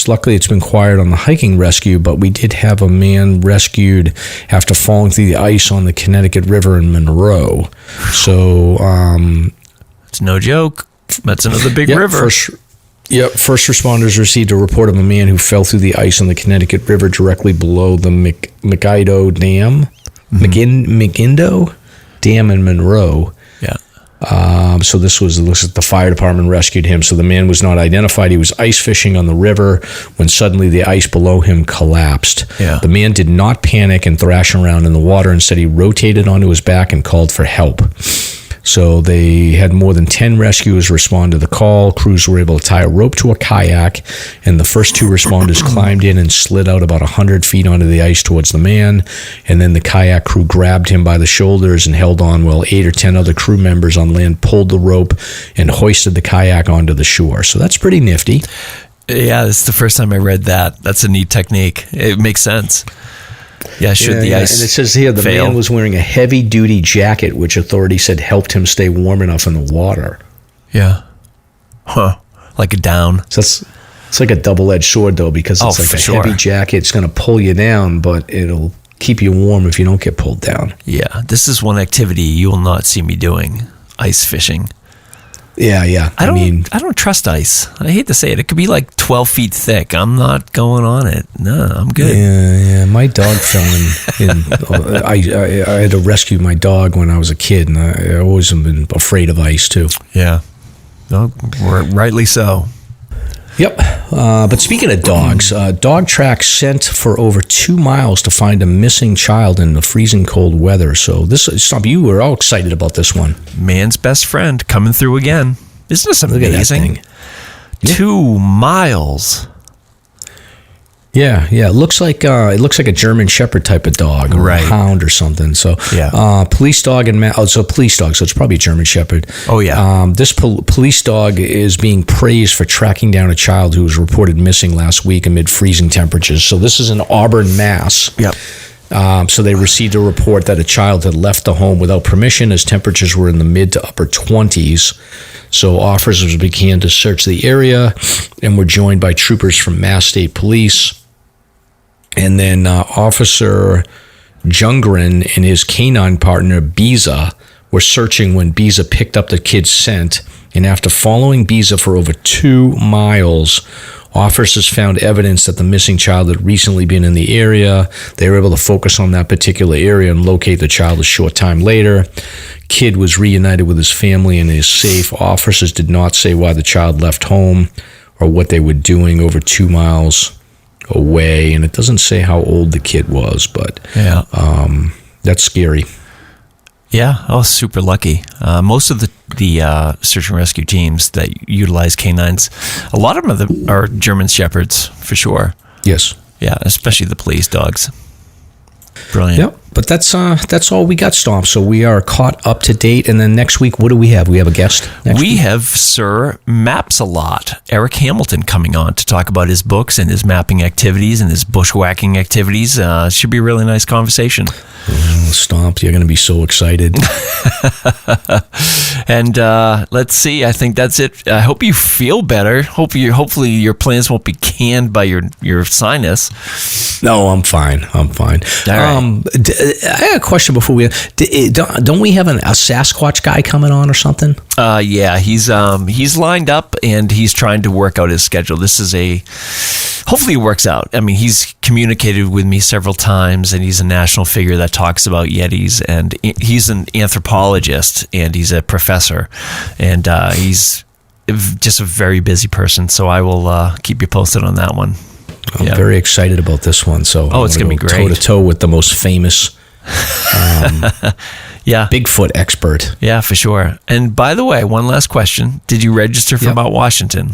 luckily it's been quiet on the hiking rescue, but we did have a man rescued after falling through the ice on the Connecticut River in Monroe. So it's no joke. That's another big river. First responders received a report of a man who fell through the ice on the Connecticut River directly below the McIndo Dam, McIndo Dam in Monroe. Yeah. So this looks like the fire department rescued him. So the man was not identified. He was ice fishing on the river when suddenly the ice below him collapsed. Yeah. The man did not panic and thrash around in the water. Instead, he rotated onto his back and called for help. So they had more than 10 rescuers respond to the call. Crews were able to tie a rope to a kayak, and the first two responders climbed in and slid out about 100 feet onto the ice towards the man. And then the kayak crew grabbed him by the shoulders and held on while 8 or 10 other crew members on land pulled the rope and hoisted the kayak onto the shore. So that's pretty nifty. Yeah, it's the first time I read that. That's a neat technique. It makes sense. Yeah, should the ice and it says here the fail. Man was wearing a heavy-duty jacket, which authorities said helped him stay warm enough in the water. Yeah. Huh. Like a down. So it's like a double-edged sword, though, because it's like a heavy jacket. It's going to pull you down, but it'll keep you warm if you don't get pulled down. Yeah, this is one activity you will not see me doing, ice fishing. Yeah. I don't trust ice. I hate to say it. It could be like 12 feet thick. I'm not going on it. No, I'm good. Yeah. My dog fell in. I had to rescue my dog when I was a kid, and I always have been afraid of ice too. Yeah. No, rightly so. Yep. But speaking of dogs, dog tracks sent for over 2 miles to find a missing child in the freezing cold weather. So you were all excited about this one. Man's best friend coming through again. Isn't this amazing? Look at that thing. 2 miles. Yeah. It looks like a German Shepherd type of dog, or a hound or something. So, police dog police dog. So it's probably a German Shepherd. Oh yeah. This police dog is being praised for tracking down a child who was reported missing last week amid freezing temperatures. So this is in Auburn, Mass. Yep. So they received a report that a child had left the home without permission as temperatures were in the mid to upper 20s. So officers began to search the area and were joined by troopers from Mass State Police. And then Officer Jungren and his canine partner, Biza, were searching when Biza picked up the kid's scent. And after following Biza for over 2 miles, officers found evidence that the missing child had recently been in the area. They were able to focus on that particular area and locate the child a short time later. Kid was reunited with his family and is safe. Officers did not say why the child left home or what they were doing over 2 miles away, and it doesn't say how old the kid was, but that's scary. Yeah, super lucky. Most of the search and rescue teams that utilize canines, a lot of them are German Shepherds for sure. Yes. Yeah, especially the police dogs. Brilliant. Yep. But that's all we got, Stomp. So we are caught up to date. And then next week, what do we have? We have a guest next week? We have Sir Maps-A-Lot, Eric Hamilton, coming on to talk about his books and his mapping activities and his bushwhacking activities. Should be a really nice conversation. Stomp, you're going to be so excited. And let's see. I think that's it. I hope you feel better. Hopefully your plans won't be canned by your sinus. No, I'm fine. All right. I have a question before we. Don't we have a Sasquatch guy coming on or something? Yeah, he's lined up and he's trying to work out his schedule. This is hopefully it works out. I mean, he's communicated with me several times, and he's a national figure that talks about Yetis, and he's an anthropologist and he's a professor, and he's just a very busy person. So I will keep you posted on that one. I'm very excited about this one. So it's going to be great. Toe to toe with the most famous Bigfoot expert. Yeah, for sure. And by the way, one last question. Did you register for Mount Washington?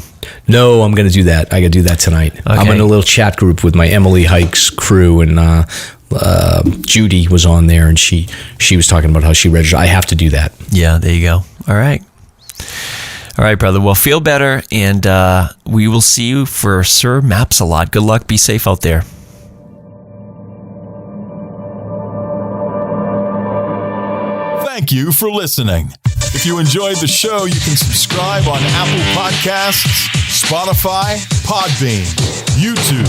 No, I'm going to do that. I got to do that tonight. Okay. I'm in a little chat group with my Emily Hikes crew, and Judy was on there, and she was talking about how she registered. I have to do that. Yeah, there you go. All right, brother. Well, feel better, and we will see you for Sir Maps-A-Lot. Good luck. Be safe out there. Thank you for listening. If you enjoyed the show, you can subscribe on Apple Podcasts, Spotify, Podbean, YouTube,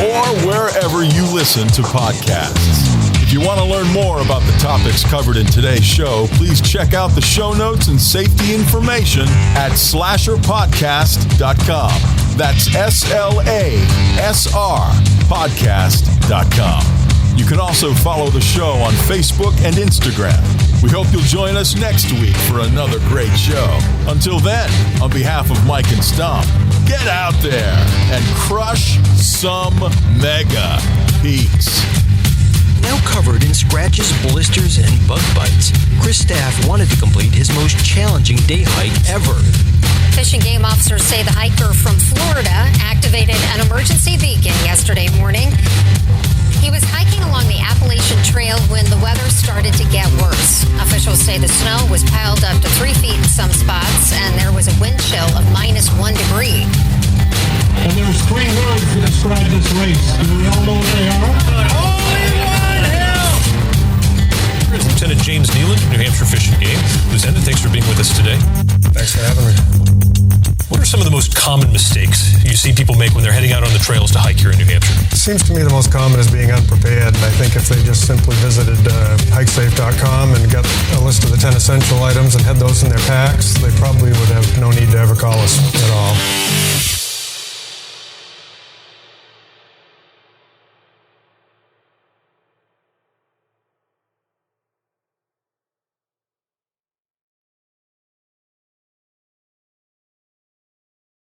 or wherever you listen to podcasts. If you want to learn more about the topics covered in today's show, please check out the show notes and safety information at SLASRPodcast.com. That's SLASRPodcast.com. You can also follow the show on Facebook and Instagram. We hope you'll join us next week for another great show. Until then, on behalf of Mike and Stomp, get out there and crush some mega peaks. Now covered in scratches, blisters, and bug bites, Chris Staff wanted to complete his most challenging day hike ever. Fish and Game officers say the hiker from Florida activated an emergency beacon yesterday morning. He was hiking along the Appalachian Trail when the weather started to get worse. Officials say the snow was piled up to 3 feet in some spots, and there was a wind chill of -1 degree. And there's 3 words to describe this race. Do we all know what they are? Only one help! Here's Lieutenant James Nealon, New Hampshire Fish and Game. Lieutenant, thanks for being with us today. Thanks for having me. What are some of the most common mistakes you see people make when they're heading out on the trails to hike here in New Hampshire? It seems to me the most common is being unprepared, and I think if they just simply visited hikesafe.com and got a list of the 10 essential items and had those in their packs, they probably would have no need to ever call us at all.